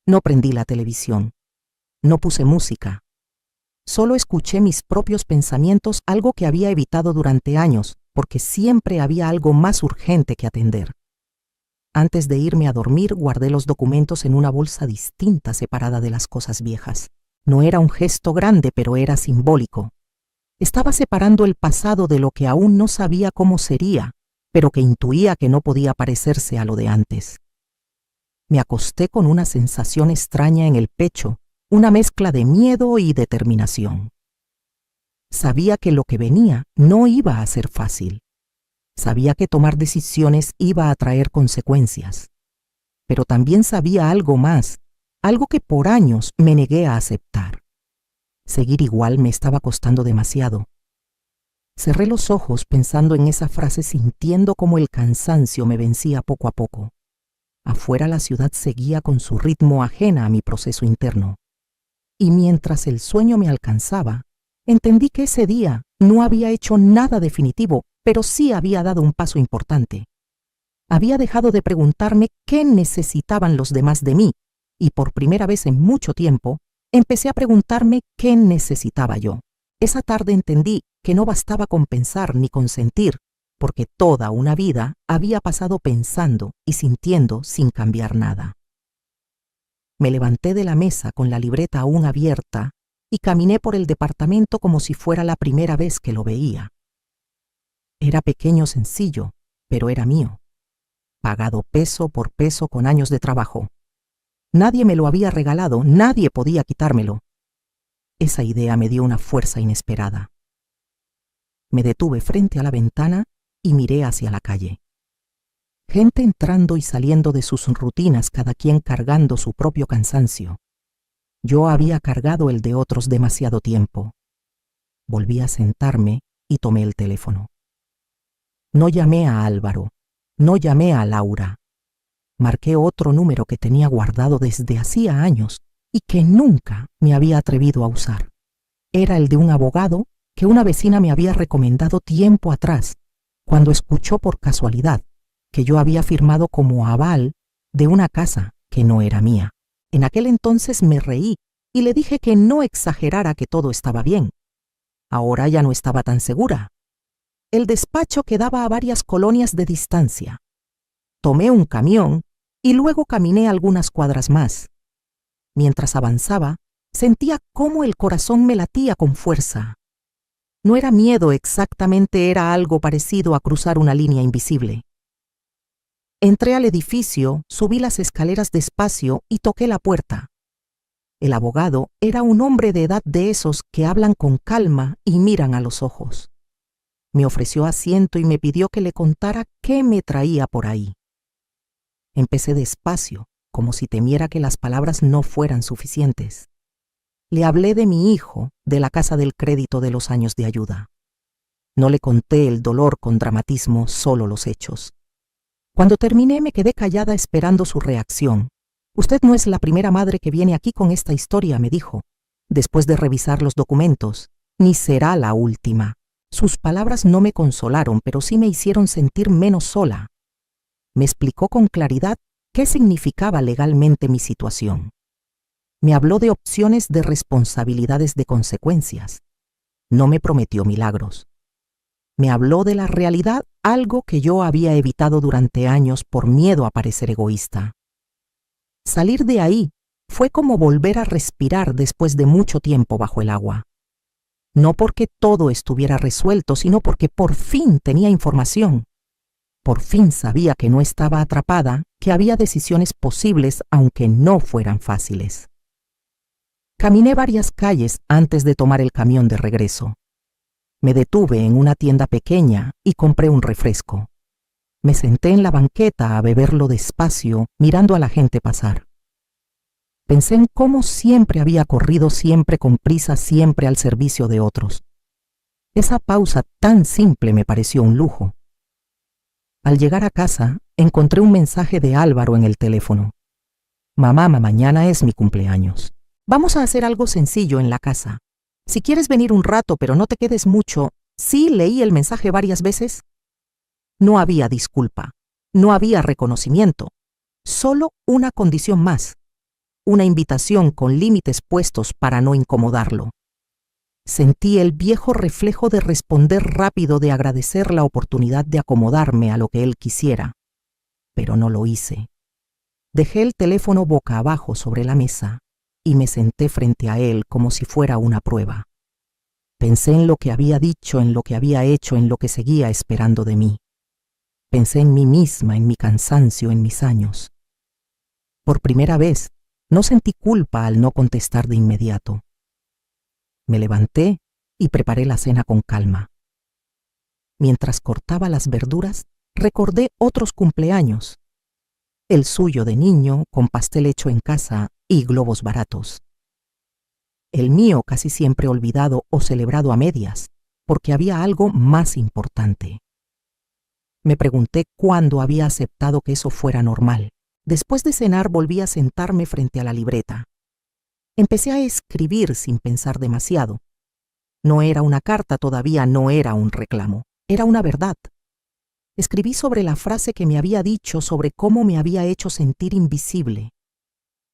No prendí la televisión. No puse música. Solo escuché mis propios pensamientos, algo que había evitado durante años, porque siempre había algo más urgente que atender. Antes de irme a dormir, guardé los documentos en una bolsa distinta, separada de las cosas viejas. No era un gesto grande, pero era simbólico. Estaba separando el pasado de lo que aún no sabía cómo sería, pero que intuía que no podía parecerse a lo de antes. Me acosté con una sensación extraña en el pecho, una mezcla de miedo y determinación. Sabía que lo que venía no iba a ser fácil. Sabía que tomar decisiones iba a traer consecuencias. Pero también sabía algo más, algo que por años me negué a aceptar. Seguir igual me estaba costando demasiado. Cerré los ojos pensando en esa frase, sintiendo cómo el cansancio me vencía poco a poco. Afuera la ciudad seguía con su ritmo, ajena a mi proceso interno. Y mientras el sueño me alcanzaba, entendí que ese día no había hecho nada definitivo, pero sí había dado un paso importante. Había dejado de preguntarme qué necesitaban los demás de mí, y por primera vez en mucho tiempo, empecé a preguntarme qué necesitaba yo. Esa tarde entendí que no bastaba con pensar ni consentir, porque toda una vida había pasado pensando y sintiendo sin cambiar nada. Me levanté de la mesa con la libreta aún abierta y caminé por el departamento como si fuera la primera vez que lo veía. Era pequeño, sencillo, pero era mío, pagado peso por peso con años de trabajo. Nadie me lo había regalado, nadie podía quitármelo. Esa idea me dio una fuerza inesperada. Me detuve frente a la ventana y miré hacia la calle. Gente entrando y saliendo de sus rutinas, cada quien cargando su propio cansancio. Yo había cargado el de otros demasiado tiempo. Volví a sentarme y tomé el teléfono. No llamé a Álvaro, no llamé a Laura. Marqué otro número que tenía guardado desde hacía años y que nunca me había atrevido a usar. Era el de un abogado que una vecina me había recomendado tiempo atrás, cuando escuchó por casualidad que yo había firmado como aval de una casa que no era mía. En aquel entonces me reí y le dije que no exagerara, que todo estaba bien. Ahora ya no estaba tan segura. El despacho quedaba a varias colonias de distancia. Tomé un camión y luego caminé algunas cuadras más. Mientras avanzaba, sentía cómo el corazón me latía con fuerza. No era miedo exactamente, era algo parecido a cruzar una línea invisible. Entré al edificio, subí las escaleras despacio y toqué la puerta. El abogado era un hombre de edad, de esos que hablan con calma y miran a los ojos. Me ofreció asiento y me pidió que le contara qué me traía por ahí. Empecé despacio, como si temiera que las palabras no fueran suficientes. Le hablé de mi hijo, de la casa del crédito, de los años de ayuda. No le conté el dolor con dramatismo, solo los hechos. Cuando terminé me quedé callada esperando su reacción. «Usted no es la primera madre que viene aquí con esta historia», me dijo, después de revisar los documentos, «ni será la última». Sus palabras no me consolaron, pero sí me hicieron sentir menos sola. Me explicó con claridad qué significaba legalmente mi situación. Me habló de opciones, de responsabilidades, de consecuencias. No me prometió milagros. Me habló de la realidad, algo que yo había evitado durante años por miedo a parecer egoísta. Salir de ahí fue como volver a respirar después de mucho tiempo bajo el agua. No porque todo estuviera resuelto, sino porque por fin tenía información. Por fin sabía que no estaba atrapada, que había decisiones posibles aunque no fueran fáciles. Caminé varias calles antes de tomar el camión de regreso. Me detuve en una tienda pequeña y compré un refresco. Me senté en la banqueta a beberlo despacio, mirando a la gente pasar. Pensé en cómo siempre había corrido, siempre con prisa, siempre al servicio de otros. Esa pausa tan simple me pareció un lujo. Al llegar a casa, encontré un mensaje de Álvaro en el teléfono. «Mamá, mañana es mi cumpleaños. Vamos a hacer algo sencillo en la casa. Si quieres venir un rato, pero no te quedes mucho». Sí, leí el mensaje varias veces. No había disculpa, no había reconocimiento, solo una condición más, una invitación con límites puestos para no incomodarlo. Sentí el viejo reflejo de responder rápido, de agradecer la oportunidad de acomodarme a lo que él quisiera, pero no lo hice. Dejé el teléfono boca abajo sobre la mesa y me senté frente a él como si fuera una prueba. Pensé en lo que había dicho, en lo que había hecho, en lo que seguía esperando de mí. Pensé en mí misma, en mi cansancio, en mis años. Por primera vez, no sentí culpa al no contestar de inmediato. Me levanté y preparé la cena con calma. Mientras cortaba las verduras, recordé otros cumpleaños. El suyo de niño, con pastel hecho en casa y globos baratos. El mío casi siempre olvidado o celebrado a medias, porque había algo más importante. Me pregunté cuándo había aceptado que eso fuera normal. Después de cenar volví a sentarme frente a la libreta. Empecé a escribir sin pensar demasiado. No era una carta todavía, no era un reclamo, era una verdad. Escribí sobre la frase que me había dicho, sobre cómo me había hecho sentir invisible.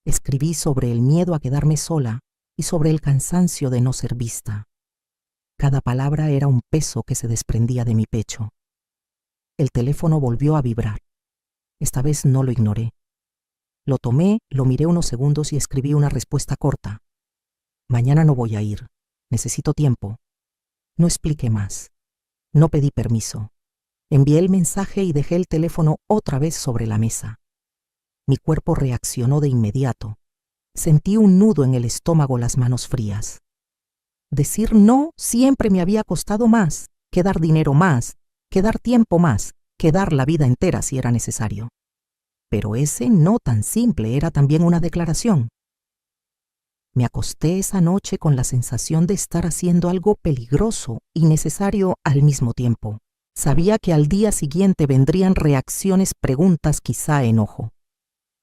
Escribí sobre el miedo a quedarme sola y sobre el cansancio de no ser vista. Cada palabra era un peso que se desprendía de mi pecho. El teléfono volvió a vibrar. Esta vez no lo ignoré. Lo tomé, lo miré unos segundos y escribí una respuesta corta. Mañana no voy a ir. Necesito tiempo. No expliqué más. No pedí permiso. Envié el mensaje y dejé el teléfono otra vez sobre la mesa. Mi cuerpo reaccionó de inmediato. Sentí un nudo en el estómago, las manos frías. Decir no siempre me había costado más, que dar dinero más, que dar tiempo más, que dar la vida entera si era necesario. Pero ese no tan simple era también una declaración. Me acosté esa noche con la sensación de estar haciendo algo peligroso y necesario al mismo tiempo. Sabía que al día siguiente vendrían reacciones, preguntas, quizá enojo.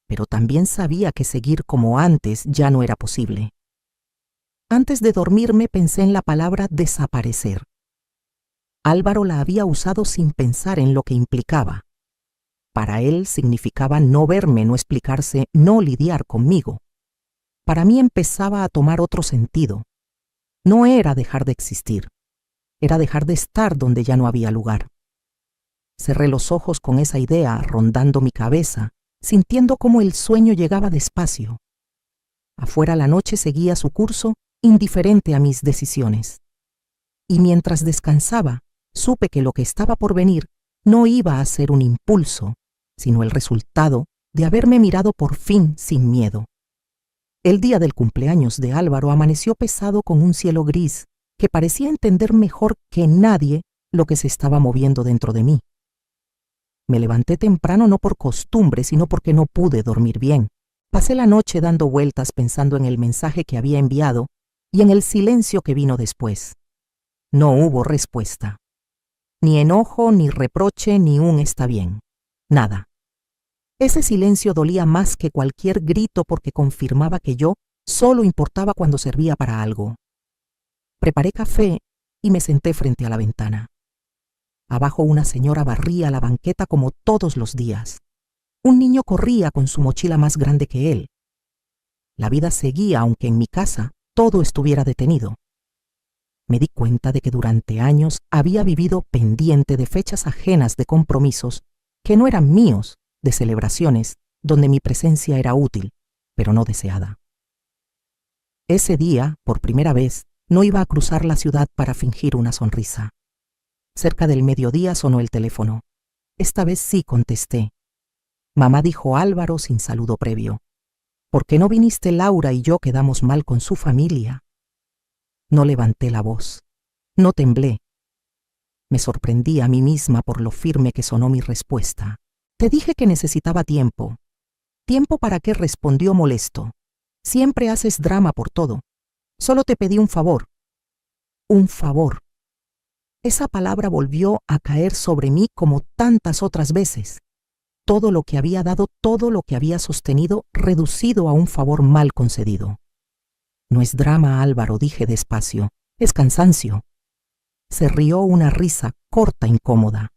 Pero también sabía que seguir como antes ya no era posible. Antes de dormirme pensé en la palabra desaparecer. Álvaro la había usado sin pensar en lo que implicaba. Para él significaba no verme, no explicarse, no lidiar conmigo. Para mí empezaba a tomar otro sentido. No era dejar de existir, era dejar de estar donde ya no había lugar. Cerré los ojos con esa idea rondando mi cabeza, sintiendo cómo el sueño llegaba despacio. Afuera la noche seguía su curso, indiferente a mis decisiones. Y mientras descansaba, supe que lo que estaba por venir no iba a ser un impulso, sino el resultado de haberme mirado por fin sin miedo. El día del cumpleaños de Álvaro amaneció pesado con un cielo gris que parecía entender mejor que nadie lo que se estaba moviendo dentro de mí. Me levanté temprano no por costumbre, sino porque no pude dormir bien. Pasé la noche dando vueltas pensando en el mensaje que había enviado y en el silencio que vino después. No hubo respuesta. Ni enojo, ni reproche, ni un está bien. Nada. Ese silencio dolía más que cualquier grito porque confirmaba que yo solo importaba cuando servía para algo. Preparé café y me senté frente a la ventana. Abajo una señora barría la banqueta como todos los días. Un niño corría con su mochila más grande que él. La vida seguía aunque en mi casa todo estuviera detenido. Me di cuenta de que durante años había vivido pendiente de fechas ajenas, de compromisos que no eran míos, de celebraciones donde mi presencia era útil, pero no deseada. Ese día, por primera vez, no iba a cruzar la ciudad para fingir una sonrisa. Cerca del mediodía sonó el teléfono. Esta vez sí contesté. Mamá dijo Álvaro sin saludo previo. ¿Por qué no viniste? Laura y yo quedamos mal con su familia. No levanté la voz. No temblé. Me sorprendí a mí misma por lo firme que sonó mi respuesta. Te dije que necesitaba tiempo. ¿Tiempo para qué? Respondió molesto. Siempre haces drama por todo. Solo te pedí un favor. Un favor. Esa palabra volvió a caer sobre mí como tantas otras veces. Todo lo que había dado, todo lo que había sostenido, reducido a un favor mal concedido. No es drama, Álvaro, dije despacio. Es cansancio. Se rió una risa corta, incómoda.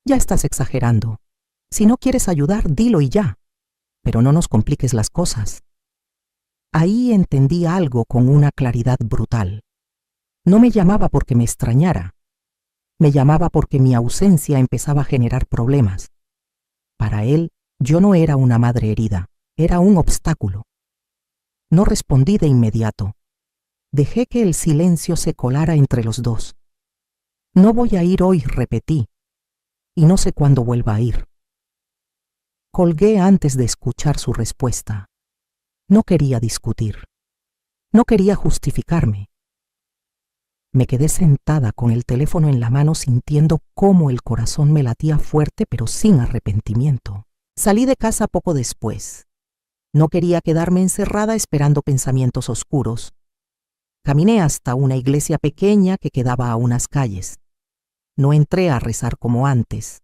Ya estás exagerando. Si no quieres ayudar, dilo y ya. Pero no nos compliques las cosas. Ahí entendí algo con una claridad brutal. No me llamaba porque me extrañara. Me llamaba porque mi ausencia empezaba a generar problemas. Para él, yo no era una madre herida, era un obstáculo. No respondí de inmediato. Dejé que el silencio se colara entre los dos. No voy a ir hoy, repetí, y no sé cuándo vuelva a ir. Colgué antes de escuchar su respuesta. No quería discutir. No quería justificarme. Me quedé sentada con el teléfono en la mano sintiendo cómo el corazón me latía fuerte pero sin arrepentimiento. Salí de casa poco después. No quería quedarme encerrada esperando pensamientos oscuros. Caminé hasta una iglesia pequeña que quedaba a unas calles. No entré a rezar como antes.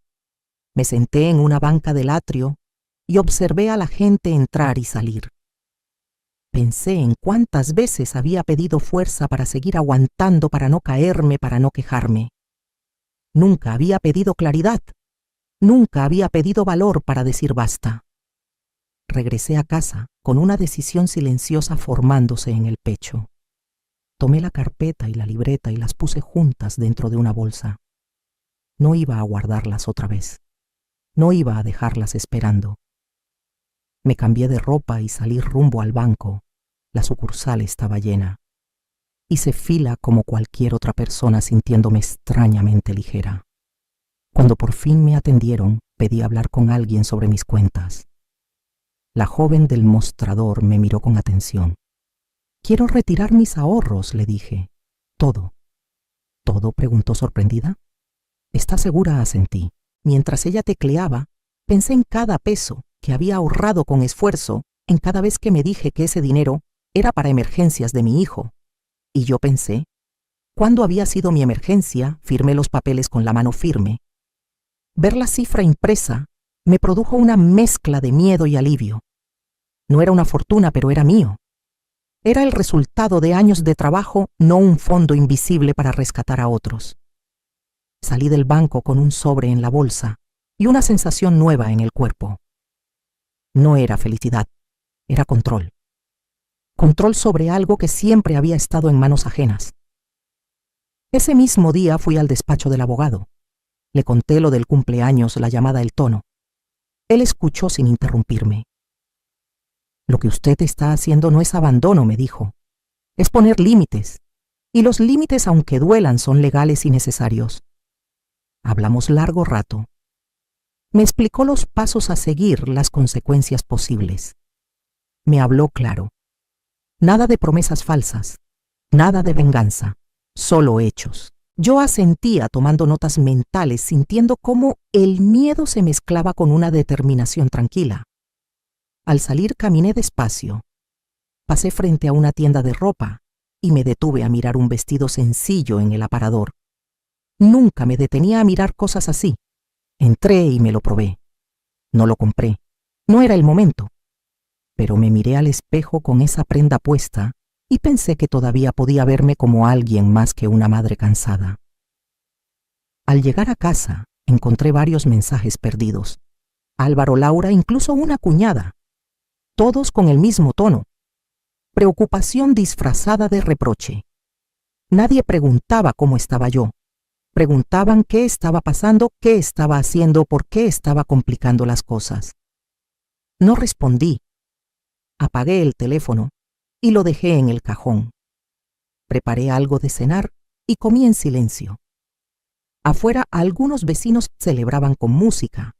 Me senté en una banca del atrio y observé a la gente entrar y salir. Pensé en cuántas veces había pedido fuerza para seguir aguantando, para no caerme, para no quejarme. Nunca había pedido claridad. Nunca había pedido valor para decir basta. Regresé a casa con una decisión silenciosa formándose en el pecho. Tomé la carpeta y la libreta y las puse juntas dentro de una bolsa. No iba a guardarlas otra vez. No iba a dejarlas esperando. Me cambié de ropa y salí rumbo al banco. La sucursal estaba llena. Hice fila como cualquier otra persona, sintiéndome extrañamente ligera. Cuando por fin me atendieron, pedí hablar con alguien sobre mis cuentas. La joven del mostrador me miró con atención. «Quiero retirar mis ahorros», le dije. «¿Todo?» «¿Todo?», preguntó sorprendida. «¿Estás segura?», asentí. Mientras ella tecleaba, pensé en cada peso que había ahorrado con esfuerzo, en cada vez que me dije que ese dinero era para emergencias de mi hijo. Y yo pensé, ¿cuándo había sido mi emergencia? Firmé los papeles con la mano firme. Ver la cifra impresa me produjo una mezcla de miedo y alivio. No era una fortuna, pero era mío. Era el resultado de años de trabajo, no un fondo invisible para rescatar a otros. Salí del banco con un sobre en la bolsa y una sensación nueva en el cuerpo. No era felicidad, era control. Control sobre algo que siempre había estado en manos ajenas. Ese mismo día fui al despacho del abogado. Le conté lo del cumpleaños, la llamada, el tono. Él escuchó sin interrumpirme. «Lo que usted está haciendo no es abandono», me dijo. «Es poner límites. Y los límites, aunque duelan, son legales y necesarios». Hablamos largo rato. Me explicó los pasos a seguir, las consecuencias posibles. Me habló claro. Nada de promesas falsas, nada de venganza, solo hechos. Yo asentía tomando notas mentales, sintiendo cómo el miedo se mezclaba con una determinación tranquila. Al salir caminé despacio. Pasé frente a una tienda de ropa y me detuve a mirar un vestido sencillo en el aparador. Nunca me detenía a mirar cosas así. Entré y me lo probé. No lo compré. No era el momento. Pero me miré al espejo con esa prenda puesta y pensé que todavía podía verme como alguien más que una madre cansada. Al llegar a casa, encontré varios mensajes perdidos. Álvaro, Laura, incluso una cuñada. Todos con el mismo tono. Preocupación disfrazada de reproche. Nadie preguntaba cómo estaba yo. Preguntaban qué estaba pasando, qué estaba haciendo, por qué estaba complicando las cosas. No respondí. Apagué el teléfono y lo dejé en el cajón. Preparé algo de cenar y comí en silencio. Afuera algunos vecinos celebraban con música.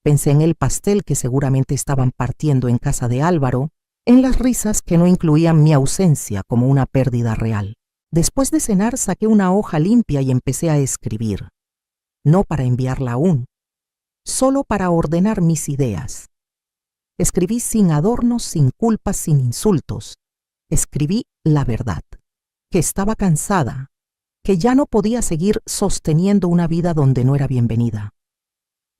Pensé en el pastel que seguramente estaban partiendo en casa de Álvaro, en las risas que no incluían mi ausencia como una pérdida real. Después de cenar saqué una hoja limpia y empecé a escribir. No para enviarla aún, solo para ordenar mis ideas. Escribí sin adornos, sin culpas, sin insultos. Escribí la verdad, que estaba cansada, que ya no podía seguir sosteniendo una vida donde no era bienvenida,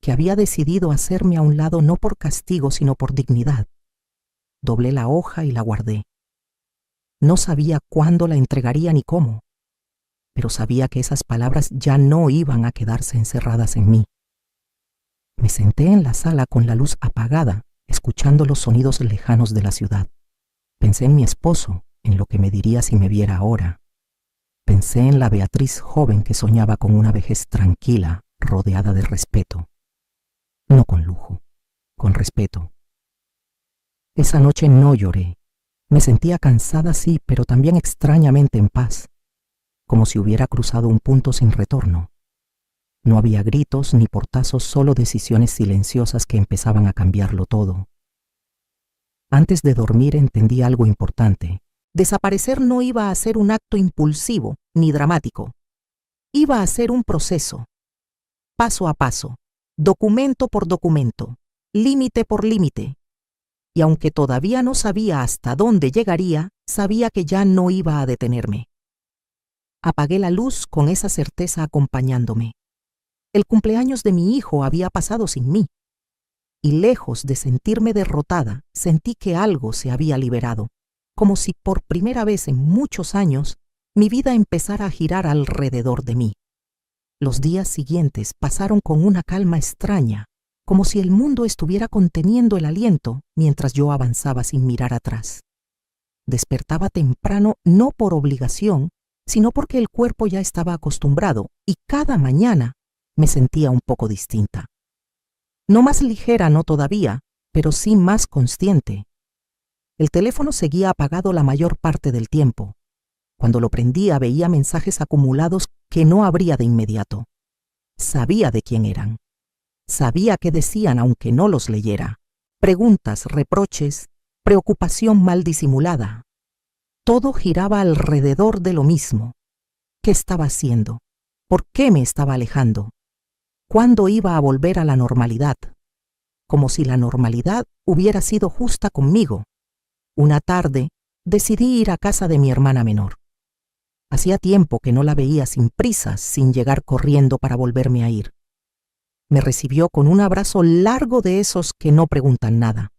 que había decidido hacerme a un lado no por castigo, sino por dignidad. Doblé la hoja y la guardé. No sabía cuándo la entregaría ni cómo, pero sabía que esas palabras ya no iban a quedarse encerradas en mí. Me senté en la sala con la luz apagada, escuchando los sonidos lejanos de la ciudad. Pensé en mi esposo, en lo que me diría si me viera ahora. Pensé en la Beatriz joven que soñaba con una vejez tranquila, rodeada de respeto. No con lujo, con respeto. Esa noche no lloré. Me sentía cansada, sí, pero también extrañamente en paz, como si hubiera cruzado un punto sin retorno. No había gritos ni portazos, solo decisiones silenciosas que empezaban a cambiarlo todo. Antes de dormir entendí algo importante. Desaparecer no iba a ser un acto impulsivo ni dramático. Iba a ser un proceso, paso a paso, documento por documento, límite por límite. Y aunque todavía no sabía hasta dónde llegaría, sabía que ya no iba a detenerme. Apagué la luz con esa certeza acompañándome. El cumpleaños de mi hijo había pasado sin mí. Y lejos de sentirme derrotada, sentí que algo se había liberado, como si por primera vez en muchos años mi vida empezara a girar alrededor de mí. Los días siguientes pasaron con una calma extraña, como si el mundo estuviera conteniendo el aliento mientras yo avanzaba sin mirar atrás. Despertaba temprano no por obligación, sino porque el cuerpo ya estaba acostumbrado y cada mañana me sentía un poco distinta. No más ligera, no todavía, pero sí más consciente. El teléfono seguía apagado la mayor parte del tiempo. Cuando lo prendía veía mensajes acumulados que no abría de inmediato. Sabía de quién eran. Sabía qué decían aunque no los leyera. Preguntas, reproches, preocupación mal disimulada. Todo giraba alrededor de lo mismo. ¿Qué estaba haciendo? ¿Por qué me estaba alejando? ¿Cuándo iba a volver a la normalidad? Como si la normalidad hubiera sido justa conmigo. Una tarde decidí ir a casa de mi hermana menor. Hacía tiempo que no la veía sin prisas, sin llegar corriendo para volverme a ir. Me recibió con un abrazo largo de esos que no preguntan nada.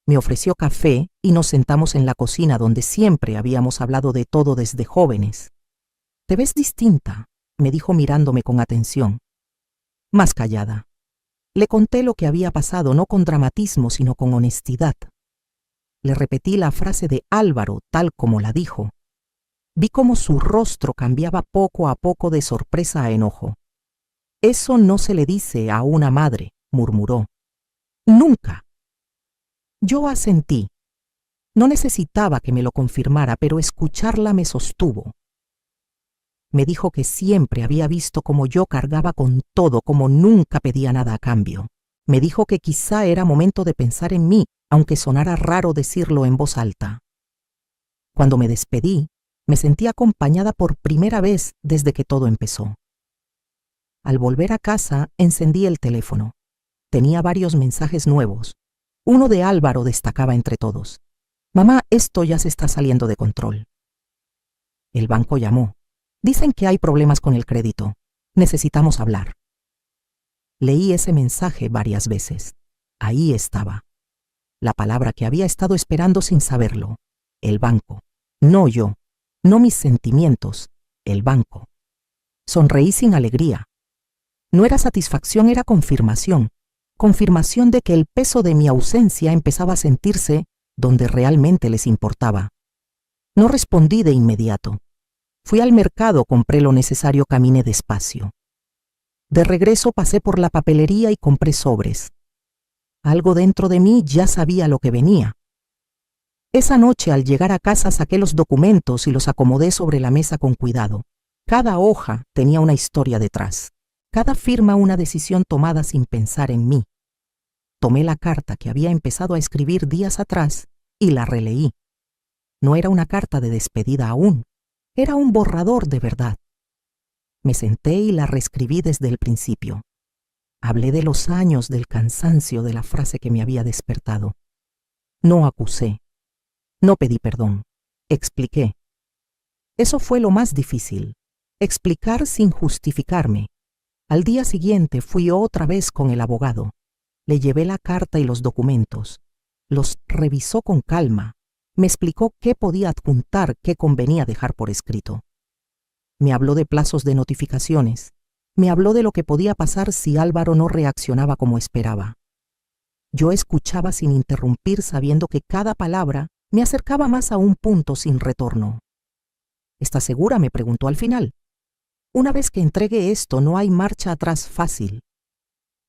Me ofreció café y nos sentamos en la cocina donde siempre habíamos hablado de todo desde jóvenes. «Te ves distinta», me dijo mirándome con atención. Más callada. Le conté lo que había pasado, no con dramatismo, sino con honestidad. Le repetí la frase de Álvaro tal como la dijo. Vi cómo su rostro cambiaba poco a poco de sorpresa a enojo. «Eso no se le dice a una madre», murmuró. «Nunca». Yo asentí. No necesitaba que me lo confirmara, pero escucharla me sostuvo. Me dijo que siempre había visto cómo yo cargaba con todo, como nunca pedía nada a cambio. Me dijo que quizá era momento de pensar en mí, aunque sonara raro decirlo en voz alta. Cuando me despedí, me sentí acompañada por primera vez desde que todo empezó. Al volver a casa, encendí el teléfono. Tenía varios mensajes nuevos. Uno de Álvaro destacaba entre todos. «Mamá, esto ya se está saliendo de control». El banco llamó. «Dicen que hay problemas con el crédito. Necesitamos hablar». Leí ese mensaje varias veces. Ahí estaba. La palabra que había estado esperando sin saberlo. El banco. No yo. No mis sentimientos. El banco. Sonreí sin alegría. No era satisfacción, era confirmación. Confirmación de que el peso de mi ausencia empezaba a sentirse donde realmente les importaba. No respondí de inmediato. Fui al mercado, compré lo necesario, caminé despacio. De regreso pasé por la papelería y compré sobres. Algo dentro de mí ya sabía lo que venía. Esa noche, al llegar a casa, saqué los documentos y los acomodé sobre la mesa con cuidado. Cada hoja tenía una historia detrás. Cada firma una decisión tomada sin pensar en mí. Tomé la carta que había empezado a escribir días atrás y la releí. No era una carta de despedida aún, era un borrador de verdad. Me senté y la reescribí desde el principio. Hablé de los años, del cansancio, de la frase que me había despertado. No acusé. No pedí perdón. Expliqué. Eso fue lo más difícil. Explicar sin justificarme. Al día siguiente fui otra vez con el abogado. Le llevé la carta y los documentos. Los revisó con calma. Me explicó qué podía adjuntar, qué convenía dejar por escrito. Me habló de plazos de notificaciones. Me habló de lo que podía pasar si Álvaro no reaccionaba como esperaba. Yo escuchaba sin interrumpir, sabiendo que cada palabra me acercaba más a un punto sin retorno. «¿Estás segura?», me preguntó al final. «Una vez que entregue esto, no hay marcha atrás fácil».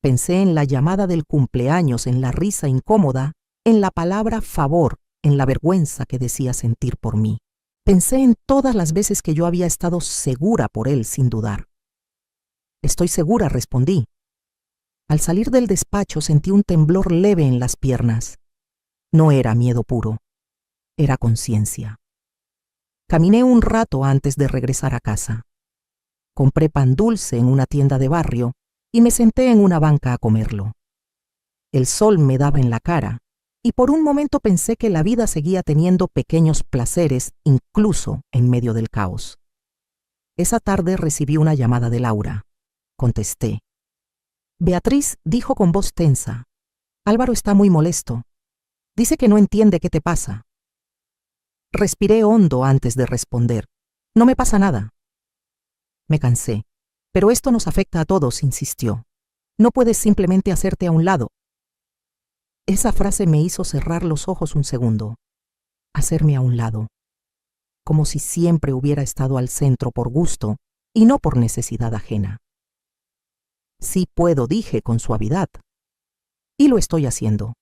Pensé en la llamada del cumpleaños, en la risa incómoda, en la palabra favor, en la vergüenza que decía sentir por mí. Pensé en todas las veces que yo había estado segura por él sin dudar. «Estoy segura», respondí. Al salir del despacho sentí un temblor leve en las piernas. No era miedo puro, era conciencia. Caminé un rato antes de regresar a casa. Compré pan dulce en una tienda de barrio y me senté en una banca a comerlo. El sol me daba en la cara y por un momento pensé que la vida seguía teniendo pequeños placeres incluso en medio del caos. Esa tarde recibí una llamada de Laura. Contesté. Beatriz, dijo con voz tensa. «Álvaro está muy molesto. Dice que no entiende qué te pasa». Respiré hondo antes de responder. «No me pasa nada». Me cansé. «Pero esto nos afecta a todos», insistió. «No puedes simplemente hacerte a un lado». Esa frase me hizo cerrar los ojos un segundo. Hacerme a un lado. Como si siempre hubiera estado al centro por gusto y no por necesidad ajena. «Sí puedo», dije con suavidad. «Y lo estoy haciendo.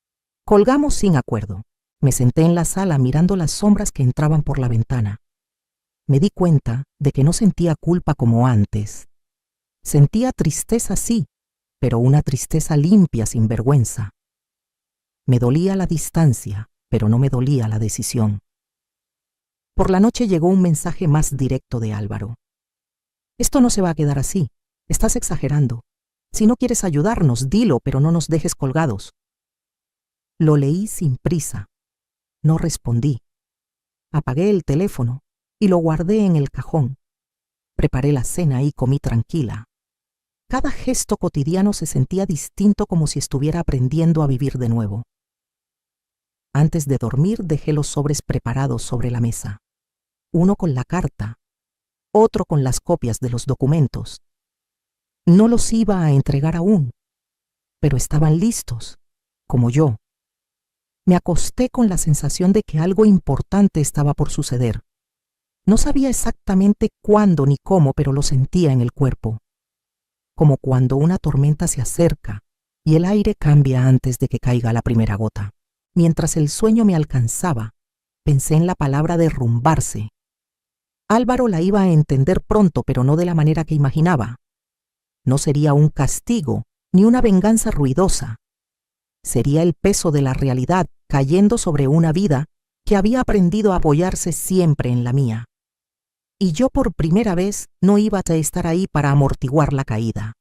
Colgamos sin acuerdo. Me senté en la sala mirando las sombras que entraban por la ventana. Me di cuenta de que no sentía culpa como antes. Sentía tristeza, sí, pero una tristeza limpia, sin vergüenza. Me dolía la distancia, pero no me dolía la decisión. Por la noche llegó un mensaje más directo de Álvaro. Esto no se va a quedar así. Estás exagerando. Si no quieres ayudarnos, dilo, pero no nos dejes colgados. Lo leí sin prisa. No respondí. Apagué el teléfono y lo guardé en el cajón. Preparé la cena y comí tranquila. Cada gesto cotidiano se sentía distinto, como si estuviera aprendiendo a vivir de nuevo. Antes de dormir dejé los sobres preparados sobre la mesa. Uno con la carta, otro con las copias de los documentos. No los iba a entregar aún, pero estaban listos, como yo. Me acosté con la sensación de que algo importante estaba por suceder. No sabía exactamente cuándo ni cómo, pero lo sentía en el cuerpo. Como cuando una tormenta se acerca y el aire cambia antes de que caiga la primera gota. Mientras el sueño me alcanzaba, pensé en la palabra derrumbarse. Álvaro la iba a entender pronto, pero no de la manera que imaginaba. No sería un castigo ni una venganza ruidosa. Sería el peso de la realidad cayendo sobre una vida que había aprendido a apoyarse siempre en la mía. Y yo por primera vez no iba a estar ahí para amortiguar la caída.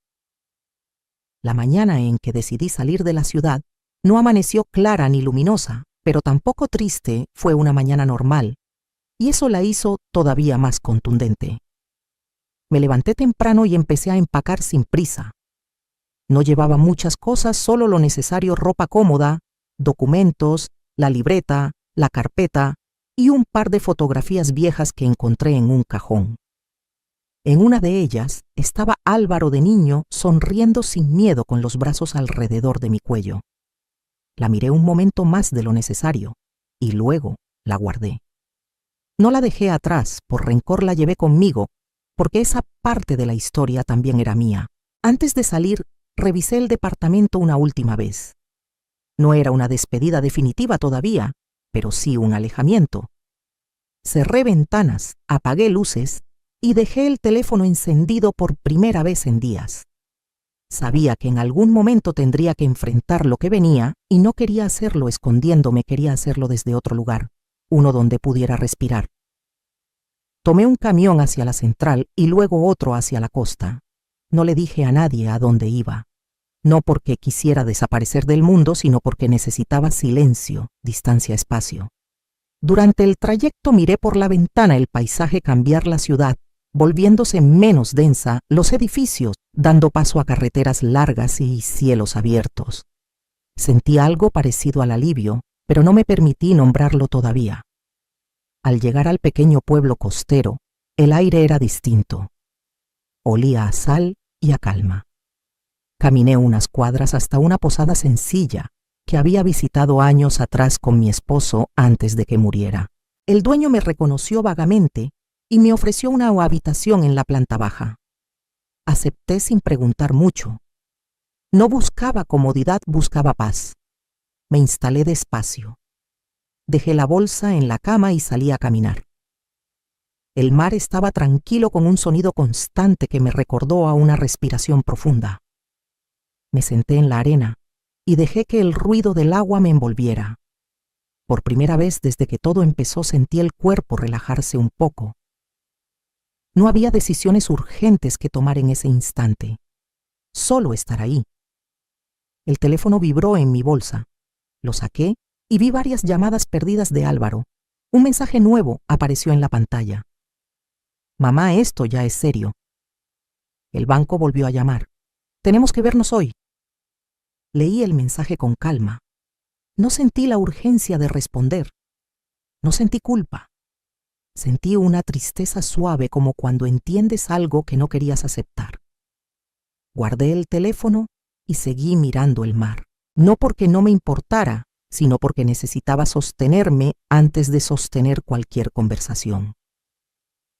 La mañana en que decidí salir de la ciudad no amaneció clara ni luminosa, pero tampoco triste. Fue una mañana normal, y eso la hizo todavía más contundente. Me levanté temprano y empecé a empacar sin prisa. No llevaba muchas cosas, solo lo necesario: ropa cómoda, documentos, la libreta, la carpeta y un par de fotografías viejas que encontré en un cajón. En una de ellas estaba Álvaro de niño, sonriendo sin miedo, con los brazos alrededor de mi cuello. La miré un momento más de lo necesario y luego la guardé. No la dejé atrás, por rencor la llevé conmigo, porque esa parte de la historia también era mía. Antes de salir, revisé el departamento una última vez. No era una despedida definitiva todavía, pero sí un alejamiento. Cerré ventanas, apagué luces y dejé el teléfono encendido por primera vez en días. Sabía que en algún momento tendría que enfrentar lo que venía y no quería hacerlo escondiéndome, quería hacerlo desde otro lugar, uno donde pudiera respirar. Tomé un camión hacia la central y luego otro hacia la costa. No le dije a nadie a dónde iba. No porque quisiera desaparecer del mundo, sino porque necesitaba silencio, distancia, espacio. Durante el trayecto miré por la ventana el paisaje cambiar, la ciudad volviéndose menos densa, los edificios dando paso a carreteras largas y cielos abiertos. Sentí algo parecido al alivio, pero no me permití nombrarlo todavía. Al llegar al pequeño pueblo costero, el aire era distinto. Olía a sal y a calma. Caminé unas cuadras hasta una posada sencilla que había visitado años atrás con mi esposo antes de que muriera. El dueño me reconoció vagamente y me ofreció una habitación en la planta baja. Acepté sin preguntar mucho. No buscaba comodidad, buscaba paz. Me instalé despacio. Dejé la bolsa en la cama y salí a caminar. El mar estaba tranquilo, con un sonido constante que me recordó a una respiración profunda. Me senté en la arena y dejé que el ruido del agua me envolviera. Por primera vez desde que todo empezó sentí el cuerpo relajarse un poco. No había decisiones urgentes que tomar en ese instante, solo estar ahí. El teléfono vibró en mi bolsa. Lo saqué y vi varias llamadas perdidas de Álvaro. Un mensaje nuevo apareció en la pantalla. Mamá, esto ya es serio. El banco volvió a llamar. Tenemos que vernos hoy. Leí el mensaje con calma. No sentí la urgencia de responder. No sentí culpa. Sentí una tristeza suave, como cuando entiendes algo que no querías aceptar. Guardé el teléfono y seguí mirando el mar. No porque no me importara, sino porque necesitaba sostenerme antes de sostener cualquier conversación.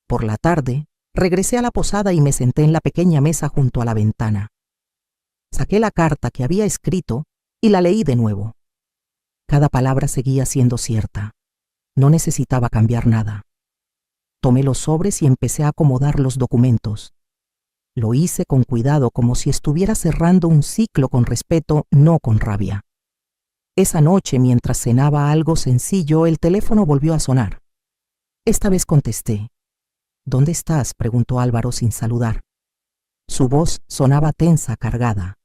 Por la tarde, regresé a la posada y me senté en la pequeña mesa junto a la ventana. Saqué la carta que había escrito y la leí de nuevo. Cada palabra seguía siendo cierta. No necesitaba cambiar nada. Tomé los sobres y empecé a acomodar los documentos. Lo hice con cuidado, como si estuviera cerrando un ciclo con respeto, no con rabia. Esa noche, mientras cenaba algo sencillo, el teléfono volvió a sonar. Esta vez contesté. ¿Dónde estás?, preguntó Álvaro sin saludar. Su voz sonaba tensa, cargada.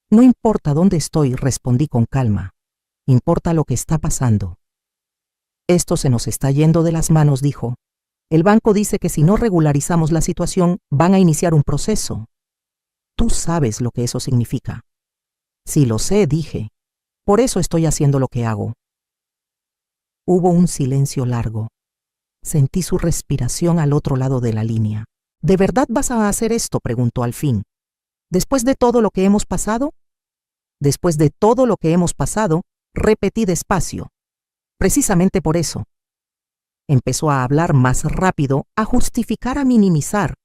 No importa dónde estoy, respondí con calma. Importa lo que está pasando. Esto se nos está yendo de las manos, dijo. El banco dice que si no regularizamos la situación, van a iniciar un proceso. Tú sabes lo que eso significa. Sí, lo sé, dije. Por eso estoy haciendo lo que hago. Hubo un silencio largo. Sentí su respiración al otro lado de la línea. ¿De verdad vas a hacer esto?, preguntó al fin. ¿Después de todo lo que hemos pasado? Después de todo lo que hemos pasado, repetí despacio. Precisamente por eso. Empezó a hablar más rápido, a justificar, a minimizar.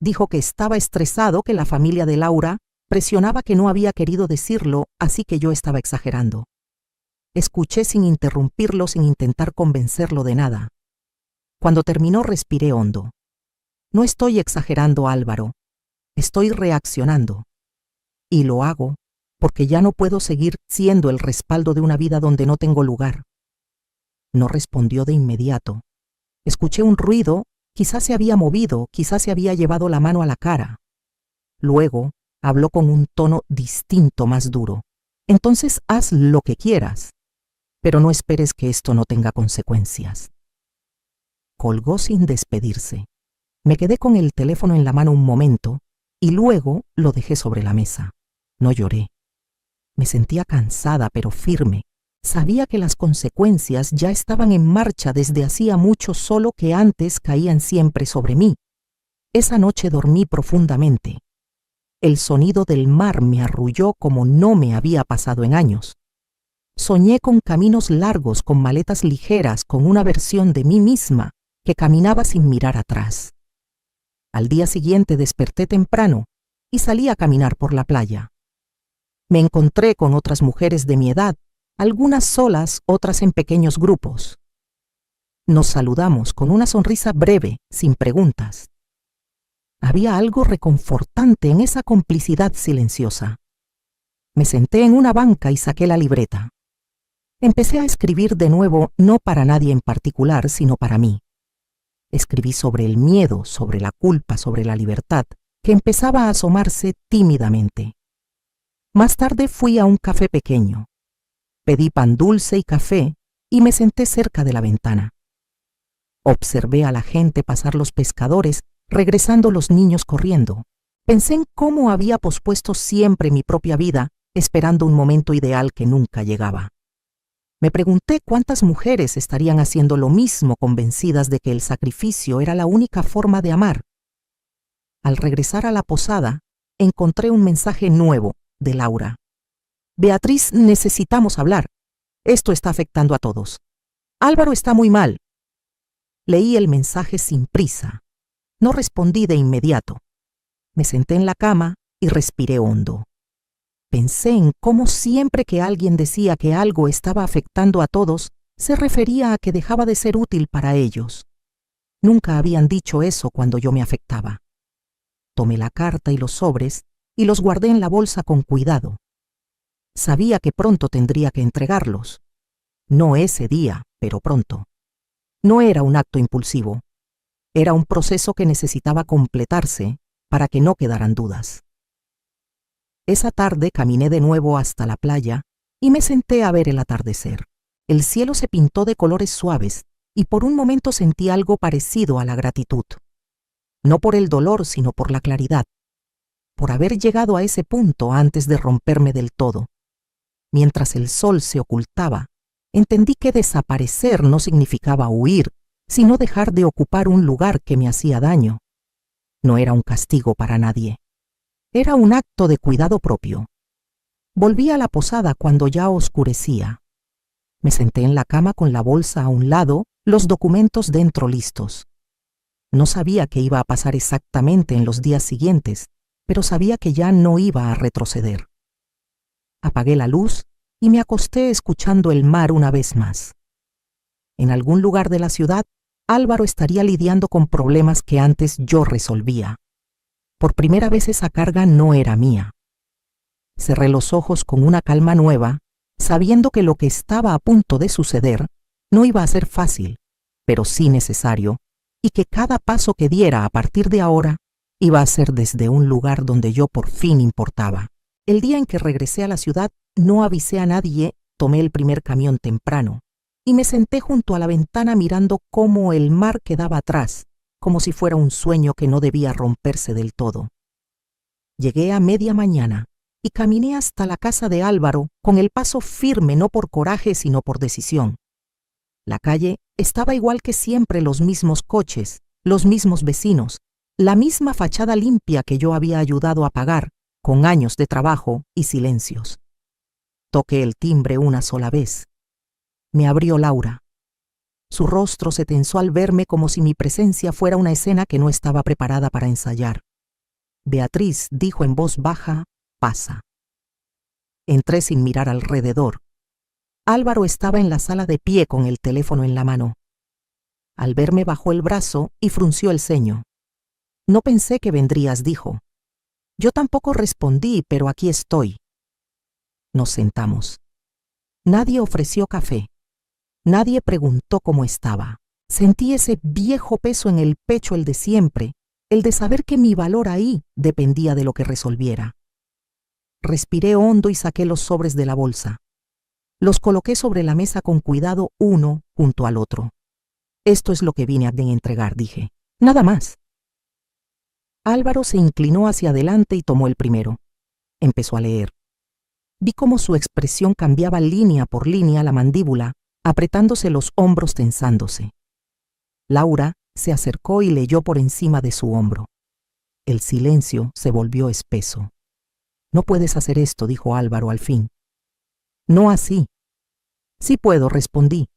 Dijo que estaba estresado, que la familia de Laura presionaba, que no había querido decirlo, así que yo estaba exagerando. Escuché sin interrumpirlo, sin intentar convencerlo de nada. Cuando terminó, respiré hondo. No estoy exagerando, Álvaro. Estoy reaccionando. Y lo hago porque ya no puedo seguir siendo el respaldo de una vida donde no tengo lugar. No respondió de inmediato. Escuché un ruido, quizás se había movido, quizás se había llevado la mano a la cara. Luego habló con un tono distinto, más duro. Entonces haz lo que quieras, pero no esperes que esto no tenga consecuencias. Colgó sin despedirse. Me quedé con el teléfono en la mano un momento y luego lo dejé sobre la mesa. No lloré. Me sentía cansada pero firme. Sabía que las consecuencias ya estaban en marcha desde hacía mucho, solo que antes caían siempre sobre mí. Esa noche dormí profundamente. El sonido del mar me arrulló como no me había pasado en años. Soñé con caminos largos, con maletas ligeras, con una versión de mí misma que caminaba sin mirar atrás. Al día siguiente desperté temprano y salí a caminar por la playa. Me encontré con otras mujeres de mi edad, algunas solas, otras en pequeños grupos. Nos saludamos con una sonrisa breve, sin preguntas. Había algo reconfortante en esa complicidad silenciosa. Me senté en una banca y saqué la libreta. Empecé a escribir de nuevo, no para nadie en particular, sino para mí. Escribí sobre el miedo, sobre la culpa, sobre la libertad, que empezaba a asomarse tímidamente. Más tarde fui a un café pequeño. Pedí pan dulce y café y me senté cerca de la ventana. Observé a la gente pasar, los pescadores, regresando, los niños corriendo. Pensé en cómo había pospuesto siempre mi propia vida, esperando un momento ideal que nunca llegaba. Me pregunté cuántas mujeres estarían haciendo lo mismo, convencidas de que el sacrificio era la única forma de amar. Al regresar a la posada, encontré un mensaje nuevo de Laura. Beatriz, necesitamos hablar. Esto está afectando a todos. Álvaro está muy mal. Leí el mensaje sin prisa. No respondí de inmediato. Me senté en la cama y respiré hondo. Pensé en cómo siempre que alguien decía que algo estaba afectando a todos, se refería a que dejaba de ser útil para ellos. Nunca habían dicho eso cuando yo me afectaba. Tomé la carta y los sobres y los guardé en la bolsa con cuidado. Sabía que pronto tendría que entregarlos. No ese día, pero pronto. No era un acto impulsivo. Era un proceso que necesitaba completarse para que no quedaran dudas. Esa tarde caminé de nuevo hasta la playa y me senté a ver el atardecer. El cielo se pintó de colores suaves y por un momento sentí algo parecido a la gratitud. No por el dolor, sino por la claridad. Por haber llegado a ese punto antes de romperme del todo. Mientras el sol se ocultaba, entendí que desaparecer no significaba huir, sino dejar de ocupar un lugar que me hacía daño. No era un castigo para nadie. Era un acto de cuidado propio. Volví a la posada cuando ya oscurecía. Me senté en la cama con la bolsa a un lado, los documentos dentro listos. No sabía qué iba a pasar exactamente en los días siguientes, pero sabía que ya no iba a retroceder. Apagué la luz y me acosté escuchando el mar una vez más. En algún lugar de la ciudad, Álvaro estaría lidiando con problemas que antes yo resolvía. Por primera vez esa carga no era mía. Cerré los ojos con una calma nueva, sabiendo que lo que estaba a punto de suceder no iba a ser fácil, pero sí necesario, y que cada paso que diera a partir de ahora iba a ser desde un lugar donde yo por fin importaba. El día en que regresé a la ciudad, no avisé a nadie, tomé el primer camión temprano y me senté junto a la ventana mirando cómo el mar quedaba atrás, como si fuera un sueño que no debía romperse del todo. Llegué a media mañana y caminé hasta la casa de Álvaro con el paso firme, no por coraje sino por decisión. La calle estaba igual que siempre, los mismos coches, los mismos vecinos, la misma fachada limpia que yo había ayudado a pagar, con años de trabajo y silencios. Toqué el timbre una sola vez. Me abrió Laura. Su rostro se tensó al verme como si mi presencia fuera una escena que no estaba preparada para ensayar. Beatriz dijo en voz baja, «Pasa». Entré sin mirar alrededor. Álvaro estaba en la sala de pie con el teléfono en la mano. Al verme bajó el brazo y frunció el ceño. «No pensé que vendrías», dijo. Yo tampoco respondí, pero aquí estoy. Nos sentamos. Nadie ofreció café. Nadie preguntó cómo estaba. Sentí ese viejo peso en el pecho, el de siempre, el de saber que mi valor ahí dependía de lo que resolviera. Respiré hondo y saqué los sobres de la bolsa. Los coloqué sobre la mesa con cuidado, uno junto al otro. Esto es lo que vine a entregar, dije. Nada más. Álvaro se inclinó hacia adelante y tomó el primero. Empezó a leer. Vi cómo su expresión cambiaba línea por línea, la mandíbula, apretándose, los hombros tensándose. Laura se acercó y leyó por encima de su hombro. El silencio se volvió espeso. «No puedes hacer esto», dijo Álvaro al fin. «No así». «Sí puedo», respondí,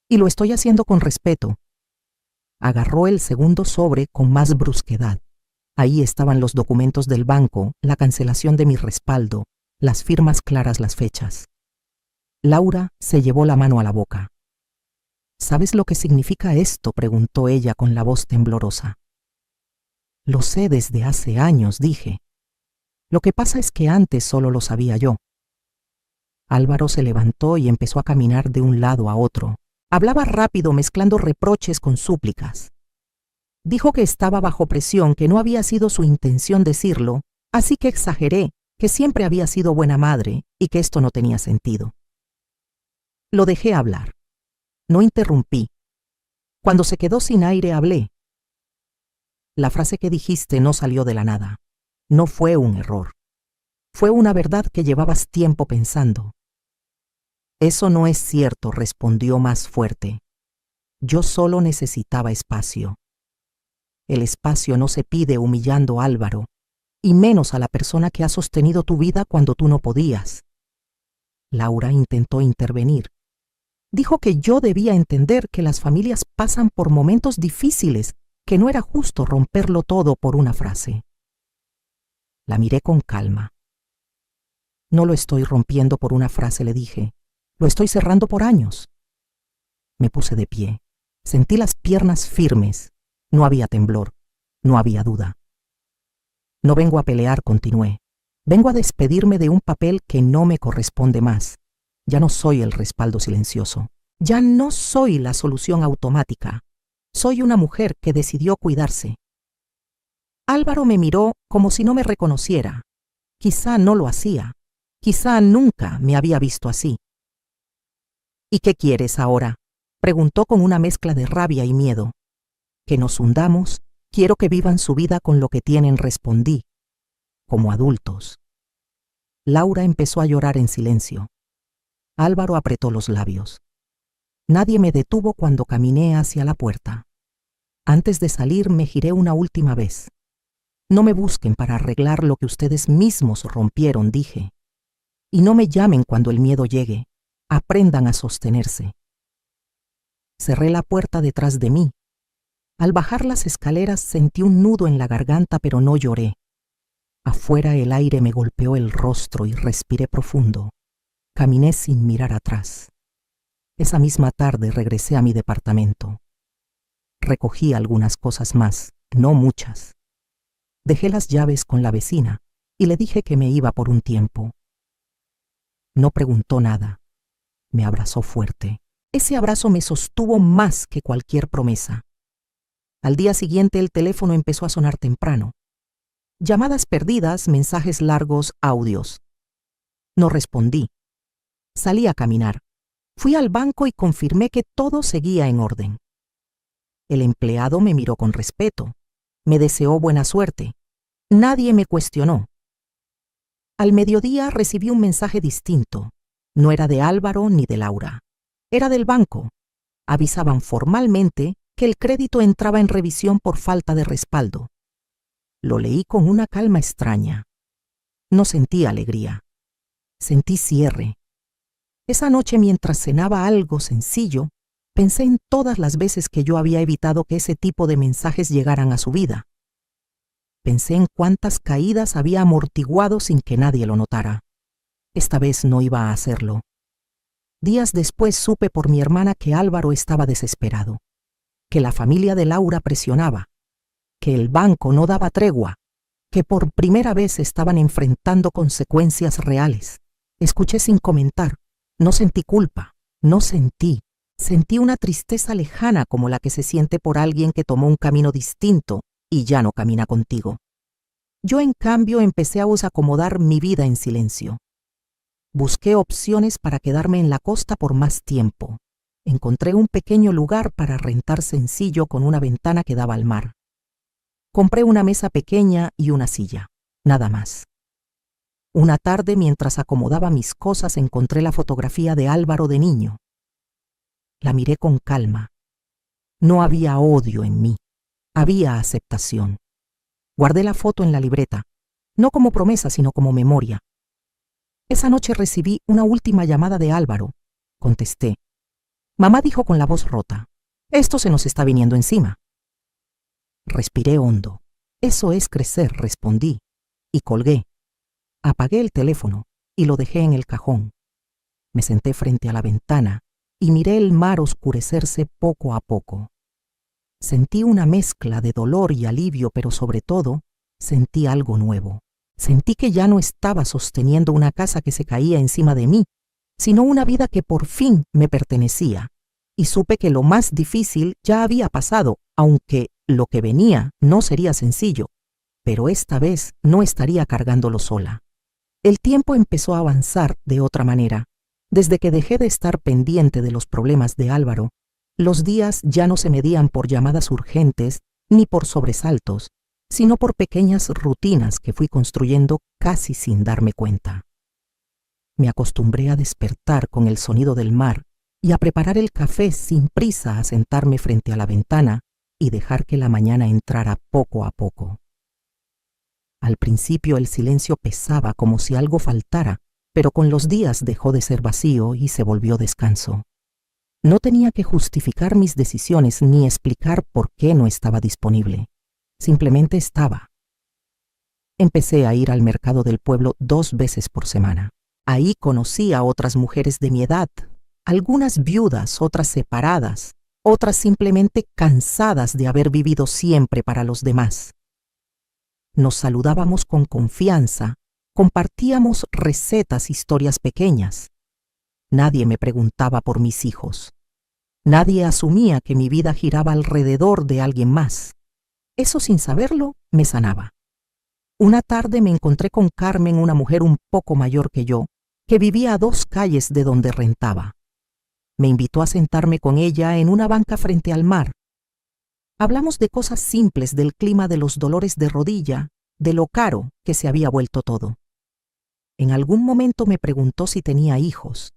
«y lo estoy haciendo con respeto». Agarró el segundo sobre con más brusquedad. Ahí estaban los documentos del banco, la cancelación de mi respaldo, las firmas claras, las fechas. Laura se llevó la mano a la boca. «¿Sabes lo que significa esto?», preguntó ella con la voz temblorosa. «Lo sé desde hace años», dije. «Lo que pasa es que antes solo lo sabía yo». Álvaro se levantó y empezó a caminar de un lado a otro. Hablaba rápido, mezclando reproches con súplicas. Dijo que estaba bajo presión, que no había sido su intención decirlo, así que exageré, que siempre había sido buena madre y que esto no tenía sentido. Lo dejé hablar. No interrumpí. Cuando se quedó sin aire, hablé. «La frase que dijiste no salió de la nada. No fue un error. Fue una verdad que llevabas tiempo pensando». «Eso no es cierto», respondió más fuerte. «Yo solo necesitaba espacio». El espacio no se pide humillando, Álvaro, y menos a la persona que ha sostenido tu vida cuando tú no podías. Laura intentó intervenir. Dijo que yo debía entender que las familias pasan por momentos difíciles, que no era justo romperlo todo por una frase. La miré con calma. «No lo estoy rompiendo por una frase», le dije. «Lo estoy cerrando por años». Me puse de pie. Sentí las piernas firmes. No había temblor. No había duda. «No vengo a pelear», continué. «Vengo a despedirme de un papel que no me corresponde más. Ya no soy el respaldo silencioso. Ya no soy la solución automática. Soy una mujer que decidió cuidarse». Álvaro me miró como si no me reconociera. Quizá no lo hacía. Quizá nunca me había visto así. «¿Y qué quieres ahora?», preguntó con una mezcla de rabia y miedo. «Que nos hundamos. Quiero que vivan su vida con lo que tienen», respondí. «Como adultos». Laura empezó a llorar en silencio. Álvaro apretó los labios. Nadie me detuvo cuando caminé hacia la puerta. Antes de salir me giré una última vez. «No me busquen para arreglar lo que ustedes mismos rompieron», dije. «Y no me llamen cuando el miedo llegue. Aprendan a sostenerse». Cerré la puerta detrás de mí. Al bajar las escaleras sentí un nudo en la garganta, pero no lloré. Afuera el aire me golpeó el rostro y respiré profundo. Caminé sin mirar atrás. Esa misma tarde regresé a mi departamento. Recogí algunas cosas más, no muchas. Dejé las llaves con la vecina y le dije que me iba por un tiempo. No preguntó nada. Me abrazó fuerte. Ese abrazo me sostuvo más que cualquier promesa. Al día siguiente el teléfono empezó a sonar temprano. Llamadas perdidas, mensajes largos, audios. No respondí. Salí a caminar. Fui al banco y confirmé que todo seguía en orden. El empleado me miró con respeto. Me deseó buena suerte. Nadie me cuestionó. Al mediodía recibí un mensaje distinto. No era de Álvaro ni de Laura. Era del banco. Avisaban formalmente que el crédito entraba en revisión por falta de respaldo. Lo leí con una calma extraña. No sentí alegría. Sentí cierre. Esa noche, mientras cenaba algo sencillo, pensé en todas las veces que yo había evitado que ese tipo de mensajes llegaran a su vida. Pensé en cuántas caídas había amortiguado sin que nadie lo notara. Esta vez no iba a hacerlo. Días después supe por mi hermana que Álvaro estaba desesperado, que la familia de Laura presionaba, que el banco no daba tregua, que por primera vez estaban enfrentando consecuencias reales. Escuché sin comentar. No sentí culpa, no sentí. Sentí una tristeza lejana como la que se siente por alguien que tomó un camino distinto y ya no camina contigo. Yo, en cambio, empecé a acomodar mi vida en silencio. Busqué opciones para quedarme en la costa por más tiempo. Encontré un pequeño lugar para rentar sencillo con una ventana que daba al mar. Compré una mesa pequeña y una silla, nada más. Una tarde, mientras acomodaba mis cosas, encontré la fotografía de Álvaro de niño. La miré con calma. No había odio en mí, había aceptación. Guardé la foto en la libreta, no como promesa, sino como memoria. Esa noche recibí una última llamada de Álvaro. Contesté. Mamá dijo con la voz rota: «Esto se nos está viniendo encima». Respiré hondo. «Eso es crecer», respondí, y colgué. Apagué el teléfono y lo dejé en el cajón. Me senté frente a la ventana y miré el mar oscurecerse poco a poco. Sentí una mezcla de dolor y alivio, pero sobre todo sentí algo nuevo. Sentí que ya no estaba sosteniendo una casa que se caía encima de mí, sino una vida que por fin me pertenecía. Y supe que lo más difícil ya había pasado, aunque lo que venía no sería sencillo, pero esta vez no estaría cargándolo sola. El tiempo empezó a avanzar de otra manera. Desde que dejé de estar pendiente de los problemas de Álvaro, los días ya no se medían por llamadas urgentes ni por sobresaltos, sino por pequeñas rutinas que fui construyendo casi sin darme cuenta. Me acostumbré a despertar con el sonido del mar y a preparar el café sin prisa, a sentarme frente a la ventana y dejar que la mañana entrara poco a poco. Al principio el silencio pesaba como si algo faltara, pero con los días dejó de ser vacío y se volvió descanso. No tenía que justificar mis decisiones ni explicar por qué no estaba disponible. Simplemente estaba. Empecé a ir al mercado del pueblo 2 veces por semana. Ahí conocí a otras mujeres de mi edad, algunas viudas, otras separadas, otras simplemente cansadas de haber vivido siempre para los demás. Nos saludábamos con confianza, compartíamos recetas, historias pequeñas. Nadie me preguntaba por mis hijos. Nadie asumía que mi vida giraba alrededor de alguien más. Eso, sin saberlo, me sanaba. Una tarde me encontré con Carmen, una mujer un poco mayor que yo, que vivía a 2 calles de donde rentaba. Me invitó a sentarme con ella en una banca frente al mar. Hablamos de cosas simples, del clima, de los dolores de rodilla, de lo caro que se había vuelto todo. En algún momento me preguntó si tenía hijos.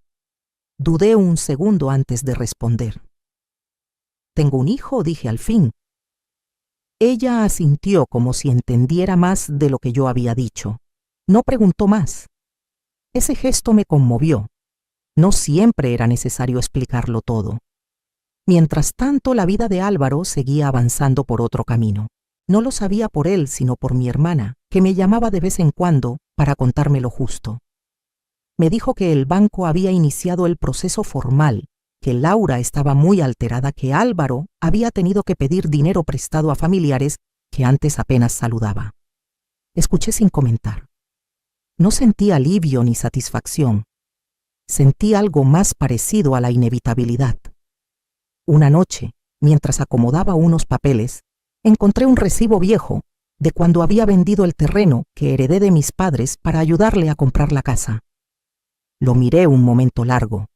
Dudé un segundo antes de responder. «¿Tengo un hijo?», dije al fin. Ella asintió como si entendiera más de lo que yo había dicho. No preguntó más. Ese gesto me conmovió. No siempre era necesario explicarlo todo. Mientras tanto, la vida de Álvaro seguía avanzando por otro camino. No lo sabía por él, sino por mi hermana, que me llamaba de vez en cuando para contarme lo justo. Me dijo que el banco había iniciado el proceso formal, que Laura estaba muy alterada, que Álvaro había tenido que pedir dinero prestado a familiares que antes apenas saludaba. Escuché sin comentar. No sentí alivio ni satisfacción. Sentí algo más parecido a la inevitabilidad. Una noche, mientras acomodaba unos papeles, encontré un recibo viejo de cuando había vendido el terreno que heredé de mis padres para ayudarle a comprar la casa. Lo miré un momento largo.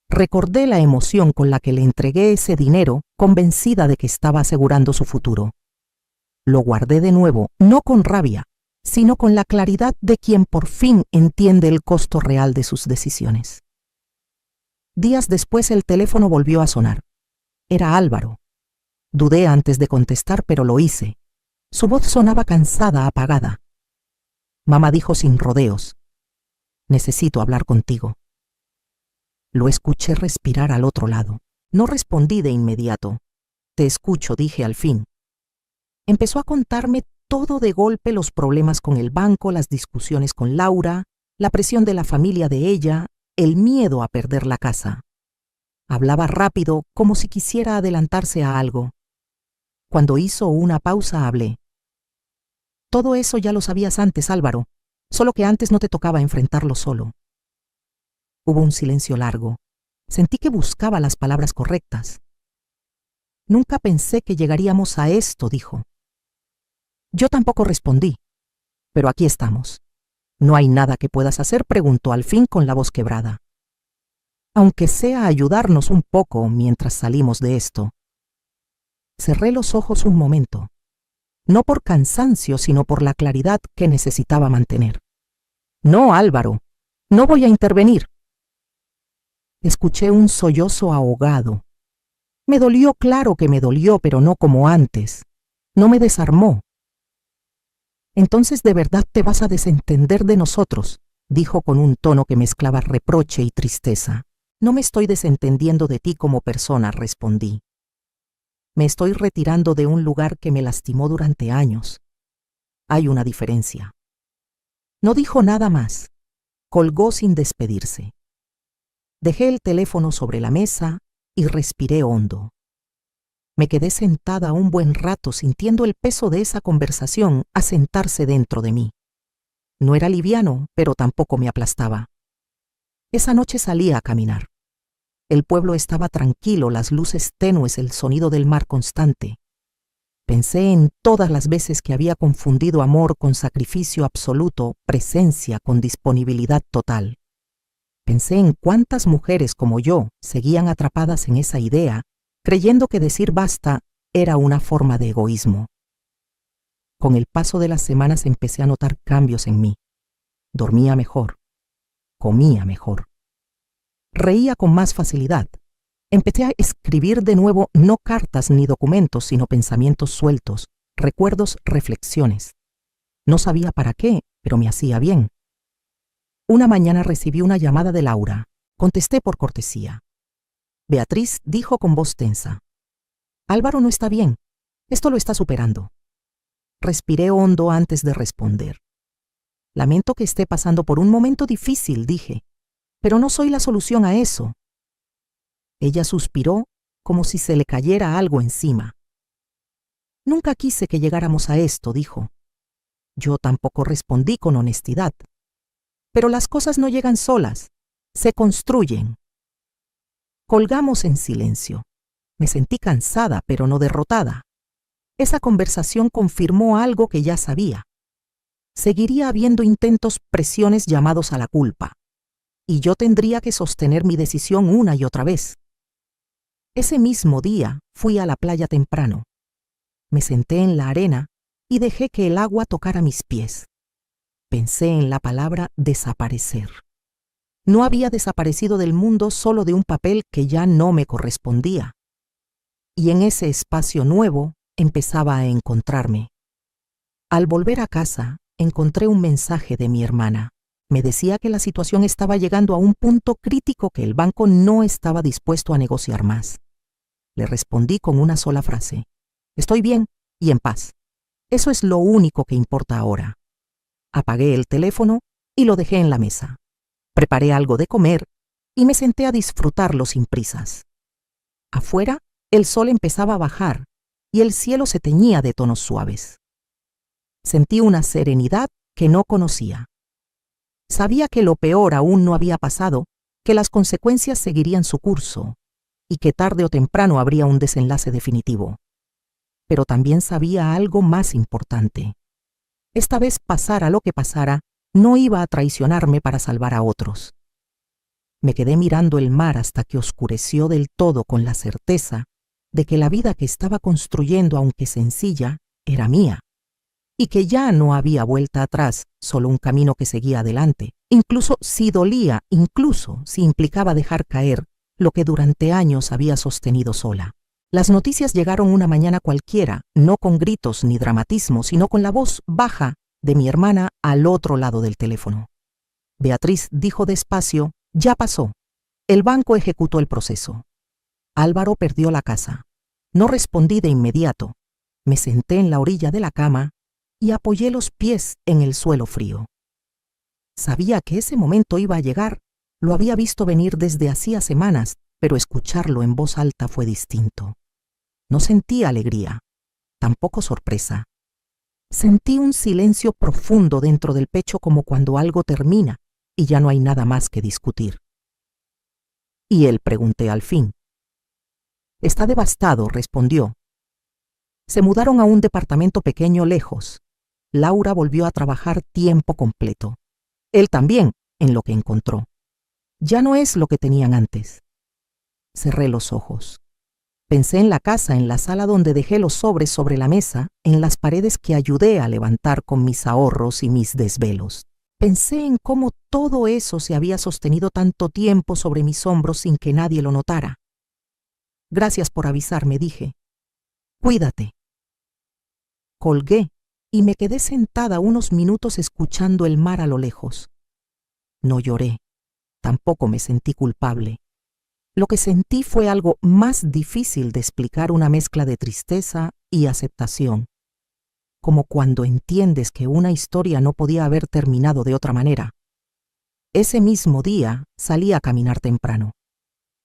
Recordé la emoción con la que le entregué ese dinero, convencida de que estaba asegurando su futuro. Lo guardé de nuevo, no con rabia, sino con la claridad de quien por fin entiende el costo real de sus decisiones. Días después el teléfono volvió a sonar. Era Álvaro. Dudé antes de contestar, pero lo hice. Su voz sonaba cansada, apagada. Mamá dijo sin rodeos: «Necesito hablar contigo». Lo escuché respirar al otro lado. No respondí de inmediato. «Te escucho», dije al fin. Empezó a contarme todo de golpe: los problemas con el banco, las discusiones con Laura, la presión de la familia de ella, el miedo a perder la casa. Hablaba rápido, como si quisiera adelantarse a algo. Cuando hizo una pausa, hablé. «Todo eso ya lo sabías antes, Álvaro, solo que antes no te tocaba enfrentarlo solo». Hubo un silencio largo. Sentí que buscaba las palabras correctas. «Nunca pensé que llegaríamos a esto», dijo. Yo tampoco respondí. «Pero aquí estamos. ¿No hay nada que puedas hacer?», preguntó al fin con la voz quebrada. «Aunque sea ayudarnos un poco mientras salimos de esto». Cerré los ojos un momento, no por cansancio, sino por la claridad que necesitaba mantener. «No, Álvaro, no voy a intervenir». Escuché un sollozo ahogado. Me dolió, claro que me dolió, pero no como antes. No me desarmó. «Entonces de verdad te vas a desentender de nosotros», dijo con un tono que mezclaba reproche y tristeza. «No me estoy desentendiendo de ti como persona», respondí. «Me estoy retirando de un lugar que me lastimó durante años. Hay una diferencia». No dijo nada más. Colgó sin despedirse. Dejé el teléfono sobre la mesa y respiré hondo. Me quedé sentada un buen rato sintiendo el peso de esa conversación asentarse dentro de mí. No era liviano, pero tampoco me aplastaba. Esa noche salí a caminar. El pueblo estaba tranquilo, las luces tenues, el sonido del mar constante. Pensé en todas las veces que había confundido amor con sacrificio absoluto, presencia con disponibilidad total. Pensé en cuántas mujeres como yo seguían atrapadas en esa idea, creyendo que decir basta era una forma de egoísmo. Con el paso de las semanas empecé a notar cambios en mí. Dormía mejor. Comía mejor. Reía con más facilidad. Empecé a escribir de nuevo, no cartas ni documentos, sino pensamientos sueltos, recuerdos, reflexiones. No sabía para qué, pero me hacía bien. Una mañana recibí una llamada de Laura. Contesté por cortesía. Beatriz dijo con voz tensa: «Álvaro no está bien. Esto lo está superando». Respiré hondo antes de responder. «Lamento que esté pasando por un momento difícil», dije, «pero no soy la solución a eso». Ella suspiró como si se le cayera algo encima. «Nunca quise que llegáramos a esto», dijo. Yo tampoco respondí con honestidad. «Pero las cosas no llegan solas, se construyen». Colgamos en silencio. Me sentí cansada, pero no derrotada. Esa conversación confirmó algo que ya sabía. Seguiría habiendo intentos, presiones, llamados a la culpa. Y yo tendría que sostener mi decisión una y otra vez. Ese mismo día fui a la playa temprano. Me senté en la arena y dejé que el agua tocara mis pies. Pensé en la palabra desaparecer. No había desaparecido del mundo solo de un papel que ya no me correspondía. Y en ese espacio nuevo empezaba a encontrarme. Al volver a casa, encontré un mensaje de mi hermana. Me decía que la situación estaba llegando a un punto crítico, que el banco no estaba dispuesto a negociar más. Le respondí con una sola frase: «Estoy bien y en paz. Eso es lo único que importa ahora». Apagué el teléfono y lo dejé en la mesa. Preparé algo de comer y me senté a disfrutarlo sin prisas. Afuera, el sol empezaba a bajar y el cielo se teñía de tonos suaves. Sentí una serenidad que no conocía. Sabía que lo peor aún no había pasado, que las consecuencias seguirían su curso y que tarde o temprano habría un desenlace definitivo. Pero también sabía algo más importante. Esta vez, pasara lo que pasara, no iba a traicionarme para salvar a otros. Me quedé mirando el mar hasta que oscureció del todo, con la certeza de que la vida que estaba construyendo, aunque sencilla, era mía, y que ya no había vuelta atrás, solo un camino que seguía adelante, incluso si dolía, incluso si implicaba dejar caer lo que durante años había sostenido sola. Las noticias llegaron una mañana cualquiera, no con gritos ni dramatismo, sino con la voz baja de mi hermana al otro lado del teléfono. Beatriz dijo despacio: «Ya pasó. El banco ejecutó el proceso. Álvaro perdió la casa». No respondí de inmediato. Me senté en la orilla de la cama y apoyé los pies en el suelo frío. Sabía que ese momento iba a llegar. Lo había visto venir desde hacía semanas, pero escucharlo en voz alta fue distinto. No sentí alegría, tampoco sorpresa. Sentí un silencio profundo dentro del pecho, como cuando algo termina y ya no hay nada más que discutir. «¿Y él?», pregunté al fin. «Está devastado», respondió. Se mudaron a un departamento pequeño lejos. Laura volvió a trabajar tiempo completo. Él también, en lo que encontró. Ya no es lo que tenían antes. Cerré los ojos. Pensé en la casa, en la sala donde dejé los sobres sobre la mesa, en las paredes que ayudé a levantar con mis ahorros y mis desvelos. Pensé en cómo todo eso se había sostenido tanto tiempo sobre mis hombros sin que nadie lo notara. «Gracias por avisarme», dije. «Cuídate». Colgué y me quedé sentada unos minutos escuchando el mar a lo lejos. No lloré, tampoco me sentí culpable. Lo que sentí fue algo más difícil de explicar, una mezcla de tristeza y aceptación, como cuando entiendes que una historia no podía haber terminado de otra manera. Ese mismo día salí a caminar temprano.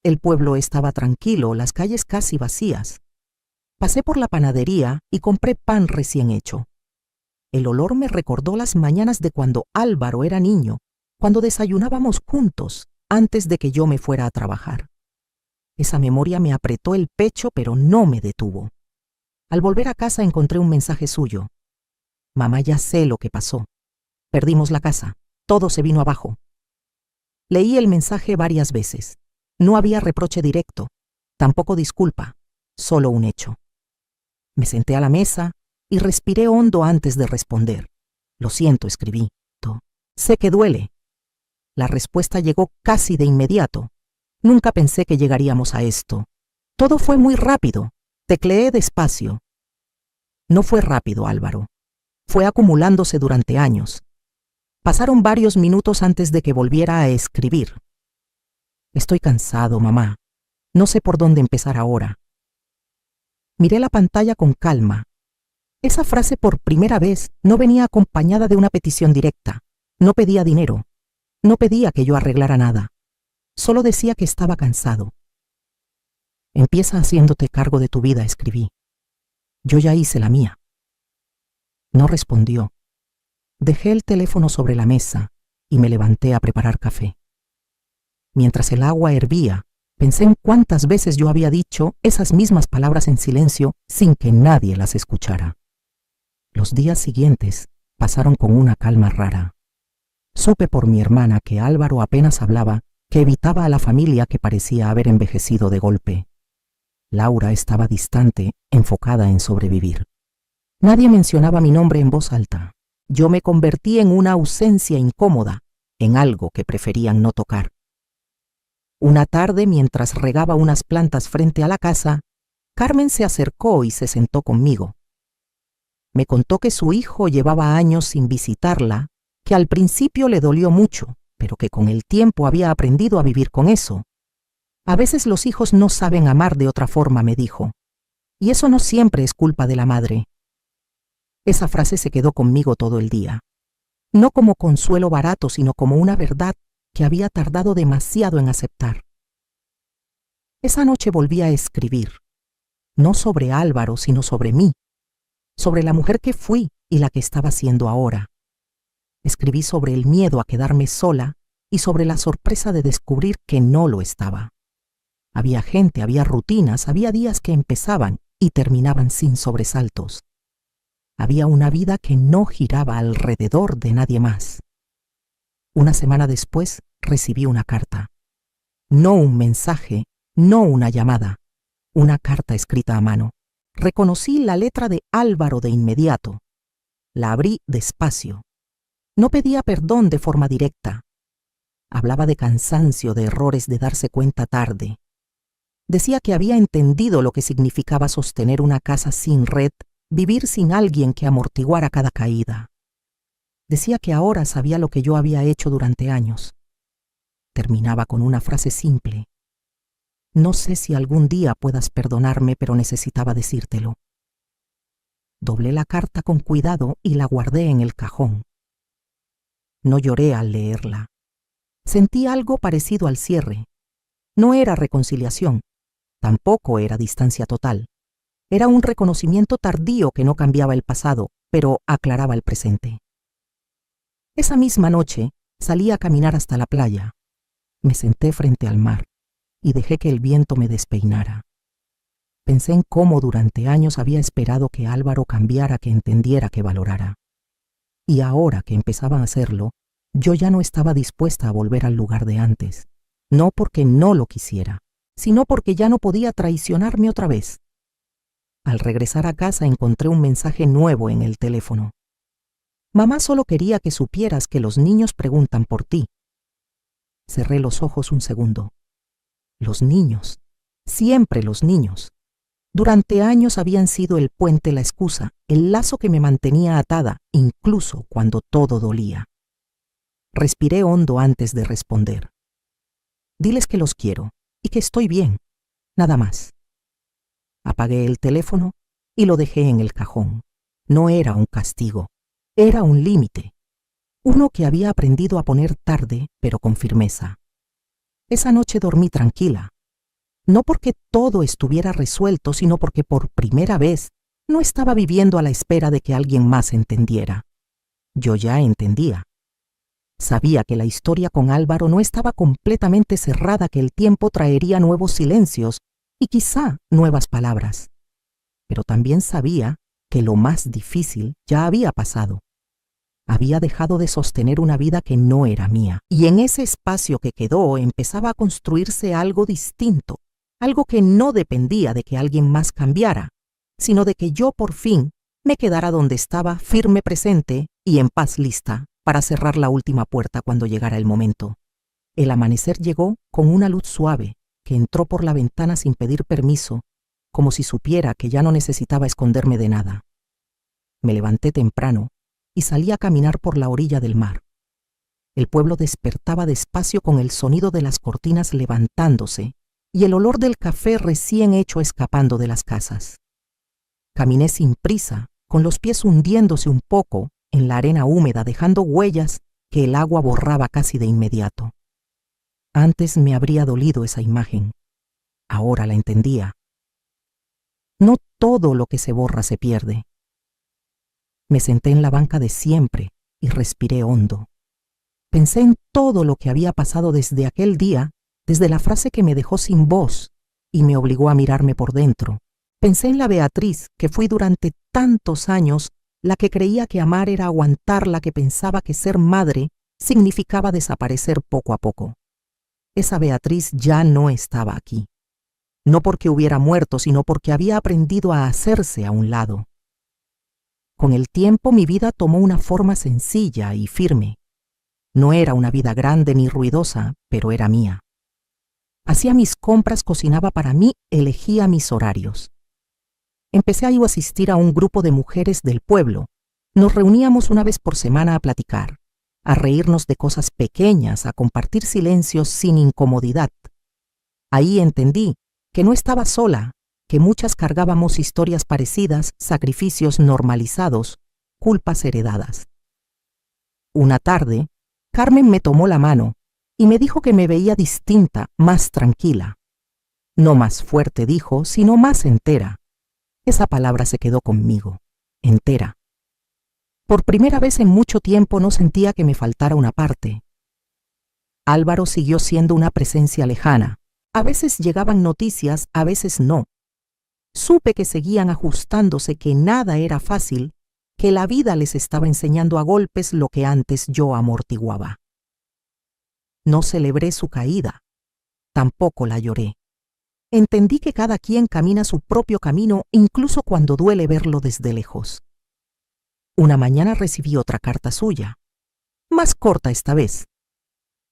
El pueblo estaba tranquilo, las calles casi vacías. Pasé por la panadería y compré pan recién hecho. El olor me recordó las mañanas de cuando Álvaro era niño, cuando desayunábamos juntos antes de que yo me fuera a trabajar. Esa memoria me apretó el pecho, pero no me detuvo. Al volver a casa encontré un mensaje suyo. «Mamá, ya sé lo que pasó. Perdimos la casa. Todo se vino abajo». Leí el mensaje varias veces. No había reproche directo, tampoco disculpa, solo un hecho. Me senté a la mesa y respiré hondo antes de responder. «Lo siento», escribí. «Sé que duele». La respuesta llegó casi de inmediato. Nunca pensé que llegaríamos a esto. Todo fue muy rápido. Tecleé despacio. No fue rápido, Álvaro. Fue acumulándose durante años. Pasaron varios minutos antes de que volviera a escribir. «Estoy cansado, mamá. No sé por dónde empezar ahora». Miré la pantalla con calma. Esa frase por primera vez no venía acompañada de una petición directa. No pedía dinero. No pedía que yo arreglara nada. Solo decía que estaba cansado. «Empieza haciéndote cargo de tu vida», escribí. «Yo ya hice la mía». No respondió. Dejé el teléfono sobre la mesa y me levanté a preparar café. Mientras el agua hervía, pensé en cuántas veces yo había dicho esas mismas palabras en silencio sin que nadie las escuchara. Los días siguientes pasaron con una calma rara. Supe por mi hermana que Álvaro apenas hablaba, que evitaba a la familia, que parecía haber envejecido de golpe. Laura estaba distante, enfocada en sobrevivir. Nadie mencionaba mi nombre en voz alta. Yo me convertí en una ausencia incómoda, en algo que preferían no tocar. Una tarde, mientras regaba unas plantas frente a la casa, Carmen se acercó y se sentó conmigo. Me contó que su hijo llevaba años sin visitarla, que al principio le dolió mucho, pero que con el tiempo había aprendido a vivir con eso. «A veces los hijos no saben amar de otra forma», me dijo, «y eso no siempre es culpa de la madre». Esa frase se quedó conmigo todo el día. No como consuelo barato, sino como una verdad que había tardado demasiado en aceptar. Esa noche volví a escribir, no sobre Álvaro, sino sobre mí, sobre la mujer que fui y la que estaba siendo ahora. Escribí sobre el miedo a quedarme sola y sobre la sorpresa de descubrir que no lo estaba. Había gente, había rutinas, había días que empezaban y terminaban sin sobresaltos. Había una vida que no giraba alrededor de nadie más. Una semana después recibí una carta. No un mensaje, no una llamada, una carta escrita a mano. Reconocí la letra de Álvaro de inmediato. La abrí despacio. No pedía perdón de forma directa. Hablaba de cansancio, de errores, de darse cuenta tarde. Decía que había entendido lo que significaba sostener una casa sin red, vivir sin alguien que amortiguara cada caída. Decía que ahora sabía lo que yo había hecho durante años. Terminaba con una frase simple. No sé si algún día puedas perdonarme, pero necesitaba decírtelo. Doblé la carta con cuidado y la guardé en el cajón. No lloré al leerla. Sentí algo parecido al cierre. No era reconciliación, tampoco era distancia total. Era un reconocimiento tardío que no cambiaba el pasado, pero aclaraba el presente. Esa misma noche salí a caminar hasta la playa. Me senté frente al mar y dejé que el viento me despeinara. Pensé en cómo durante años había esperado que Álvaro cambiara, que entendiera, que valorara. Y ahora que empezaba a hacerlo, yo ya no estaba dispuesta a volver al lugar de antes. No porque no lo quisiera, sino porque ya no podía traicionarme otra vez. Al regresar a casa encontré un mensaje nuevo en el teléfono. Mamá solo quería que supieras que los niños preguntan por ti. Cerré los ojos un segundo. Los niños, siempre los niños. Durante años habían sido el puente, la excusa, el lazo que me mantenía atada, incluso cuando todo dolía. Respiré hondo antes de responder. Diles que los quiero y que estoy bien, nada más. Apagué el teléfono y lo dejé en el cajón. No era un castigo, era un límite. Uno que había aprendido a poner tarde, pero con firmeza. Esa noche dormí tranquila. No porque todo estuviera resuelto, sino porque por primera vez no estaba viviendo a la espera de que alguien más entendiera. Yo ya entendía. Sabía que la historia con Álvaro no estaba completamente cerrada, que el tiempo traería nuevos silencios y quizá nuevas palabras. Pero también sabía que lo más difícil ya había pasado. Había dejado de sostener una vida que no era mía, y en ese espacio que quedó empezaba a construirse algo distinto, algo que no dependía de que alguien más cambiara, sino de que yo por fin me quedara donde estaba, firme, presente y en paz, lista para cerrar la última puerta cuando llegara el momento. El amanecer llegó con una luz suave que entró por la ventana sin pedir permiso, como si supiera que ya no necesitaba esconderme de nada. Me levanté temprano y salí a caminar por la orilla del mar. El pueblo despertaba despacio con el sonido de las cortinas levantándose y el olor del café recién hecho escapando de las casas. Caminé sin prisa, con los pies hundiéndose un poco en la arena húmeda, dejando huellas que el agua borraba casi de inmediato. Antes me habría dolido esa imagen. Ahora la entendía. No todo lo que se borra se pierde. Me senté en la banca de siempre y respiré hondo. Pensé en todo lo que había pasado desde aquel día, desde la frase que me dejó sin voz y me obligó a mirarme por dentro. Pensé en la Beatriz que fui durante tantos años, la que creía que amar era aguantar, la que pensaba que ser madre significaba desaparecer poco a poco. Esa Beatriz ya no estaba aquí. No porque hubiera muerto, sino porque había aprendido a hacerse a un lado. Con el tiempo mi vida tomó una forma sencilla y firme. No era una vida grande ni ruidosa, pero era mía. Hacía mis compras, cocinaba para mí, elegía mis horarios. Empecé a ir a asistir a un grupo de mujeres del pueblo. Nos reuníamos una vez por semana a platicar, a reírnos de cosas pequeñas, a compartir silencios sin incomodidad. Ahí entendí que no estaba sola, que muchas cargábamos historias parecidas, sacrificios normalizados, culpas heredadas. Una tarde, Carmen me tomó la mano y me dijo que me veía distinta, más tranquila. No más fuerte, dijo, sino más entera. Esa palabra se quedó conmigo, entera. Por primera vez en mucho tiempo no sentía que me faltara una parte. Álvaro siguió siendo una presencia lejana. A veces llegaban noticias, a veces no. Supe que seguían ajustándose, que nada era fácil, que la vida les estaba enseñando a golpes lo que antes yo amortiguaba. No celebré su caída, tampoco la lloré. Entendí que cada quien camina su propio camino, incluso cuando duele verlo desde lejos. Una mañana recibí otra carta suya, más corta esta vez.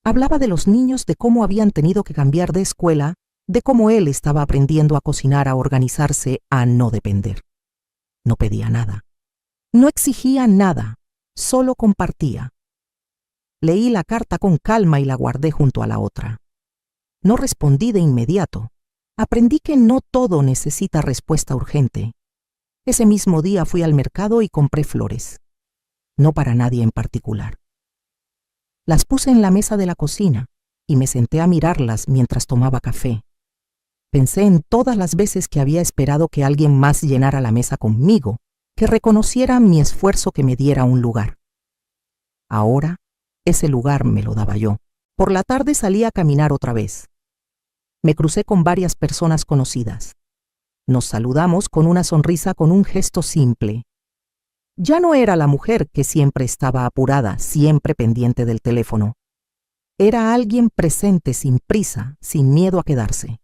Hablaba de los niños, de cómo habían tenido que cambiar de escuela, de cómo él estaba aprendiendo a cocinar, a organizarse, a no depender. No pedía nada. No exigía nada, solo compartía. Leí la carta con calma y la guardé junto a la otra. No respondí de inmediato. Aprendí que no todo necesita respuesta urgente. Ese mismo día fui al mercado y compré flores. No para nadie en particular. Las puse en la mesa de la cocina y me senté a mirarlas mientras tomaba café. Pensé en todas las veces que había esperado que alguien más llenara la mesa conmigo, que reconociera mi esfuerzo, que me diera un lugar. Ahora, ese lugar me lo daba yo. Por la tarde salí a caminar otra vez. Me crucé con varias personas conocidas. Nos saludamos con una sonrisa, con un gesto simple. Ya no era la mujer que siempre estaba apurada, siempre pendiente del teléfono. Era alguien presente, sin prisa, sin miedo a quedarse.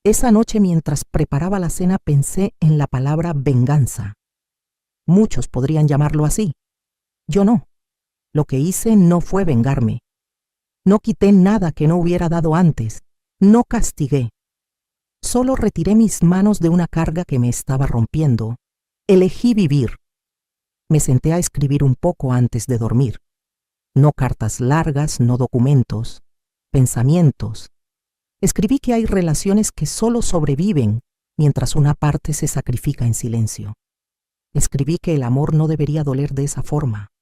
Esa noche, mientras preparaba la cena, pensé en la palabra venganza. Muchos podrían llamarlo así. Yo no. Lo que hice no fue vengarme. No quité nada que no hubiera dado antes. No castigué. Solo retiré mis manos de una carga que me estaba rompiendo. Elegí vivir. Me senté a escribir un poco antes de dormir. No cartas largas, no documentos, pensamientos. Escribí que hay relaciones que solo sobreviven mientras una parte se sacrifica en silencio. Escribí que el amor no debería doler de esa forma.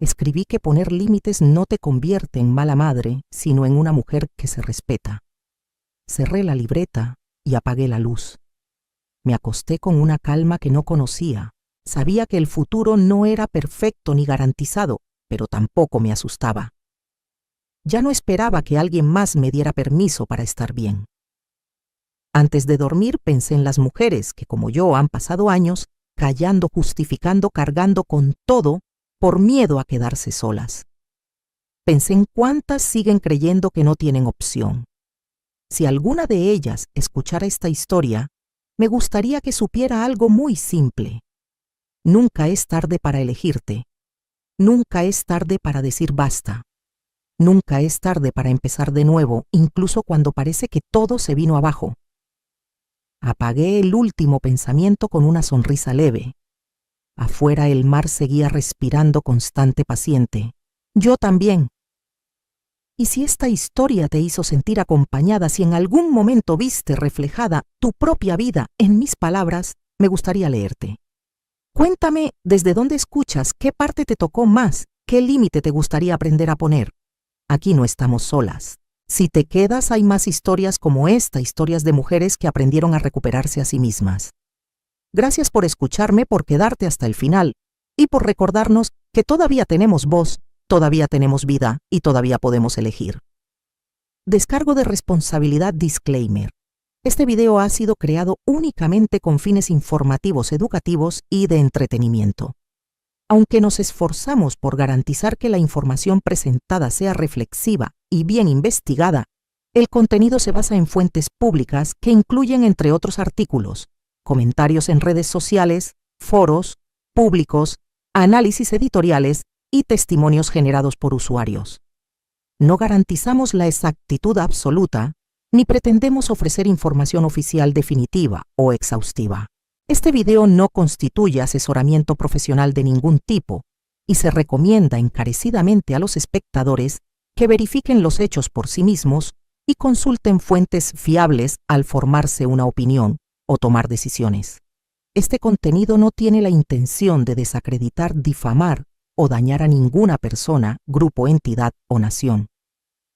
Escribí que poner límites no te convierte en mala madre, sino en una mujer que se respeta. Cerré la libreta y apagué la luz. Me acosté con una calma que no conocía. Sabía que el futuro no era perfecto ni garantizado, pero tampoco me asustaba. Ya no esperaba que alguien más me diera permiso para estar bien. Antes de dormir pensé en las mujeres que, como yo, han pasado años callando, justificando, cargando con todo por miedo a quedarse solas. Pensé en cuántas siguen creyendo que no tienen opción. Si alguna de ellas escuchara esta historia, me gustaría que supiera algo muy simple. Nunca es tarde para elegirte. Nunca es tarde para decir basta. Nunca es tarde para empezar de nuevo, incluso cuando parece que todo se vino abajo. Apagué el último pensamiento con una sonrisa leve. Afuera el mar seguía respirando constante, paciente. Yo también. Y si esta historia te hizo sentir acompañada, si en algún momento viste reflejada tu propia vida en mis palabras, me gustaría leerte. Cuéntame desde dónde escuchas, qué parte te tocó más, qué límite te gustaría aprender a poner. Aquí no estamos solas. Si te quedas, hay más historias como esta, historias de mujeres que aprendieron a recuperarse a sí mismas. Gracias por escucharme, por quedarte hasta el final y por recordarnos que todavía tenemos voz, todavía tenemos vida y todavía podemos elegir. Descargo de responsabilidad, disclaimer. Este video ha sido creado únicamente con fines informativos, educativos y de entretenimiento. Aunque nos esforzamos por garantizar que la información presentada sea reflexiva y bien investigada, el contenido se basa en fuentes públicas que incluyen, entre otros artículos, comentarios en redes sociales, foros, públicos, análisis editoriales y testimonios generados por usuarios. No garantizamos la exactitud absoluta, ni pretendemos ofrecer información oficial definitiva o exhaustiva. Este video no constituye asesoramiento profesional de ningún tipo y se recomienda encarecidamente a los espectadores que verifiquen los hechos por sí mismos y consulten fuentes fiables al formarse una opinión o tomar decisiones. Este contenido no tiene la intención de desacreditar, difamar o dañar a ninguna persona, grupo, entidad o nación.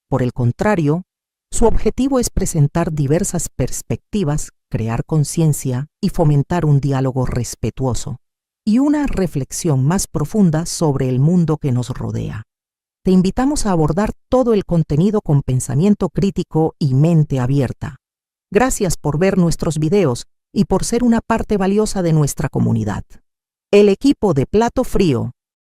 Por el contrario, su objetivo es presentar diversas perspectivas, crear conciencia y fomentar un diálogo respetuoso y una reflexión más profunda sobre el mundo que nos rodea. Te invitamos a abordar todo el contenido con pensamiento crítico y mente abierta. Gracias por ver nuestros videos y por ser una parte valiosa de nuestra comunidad. El equipo de Plato Frío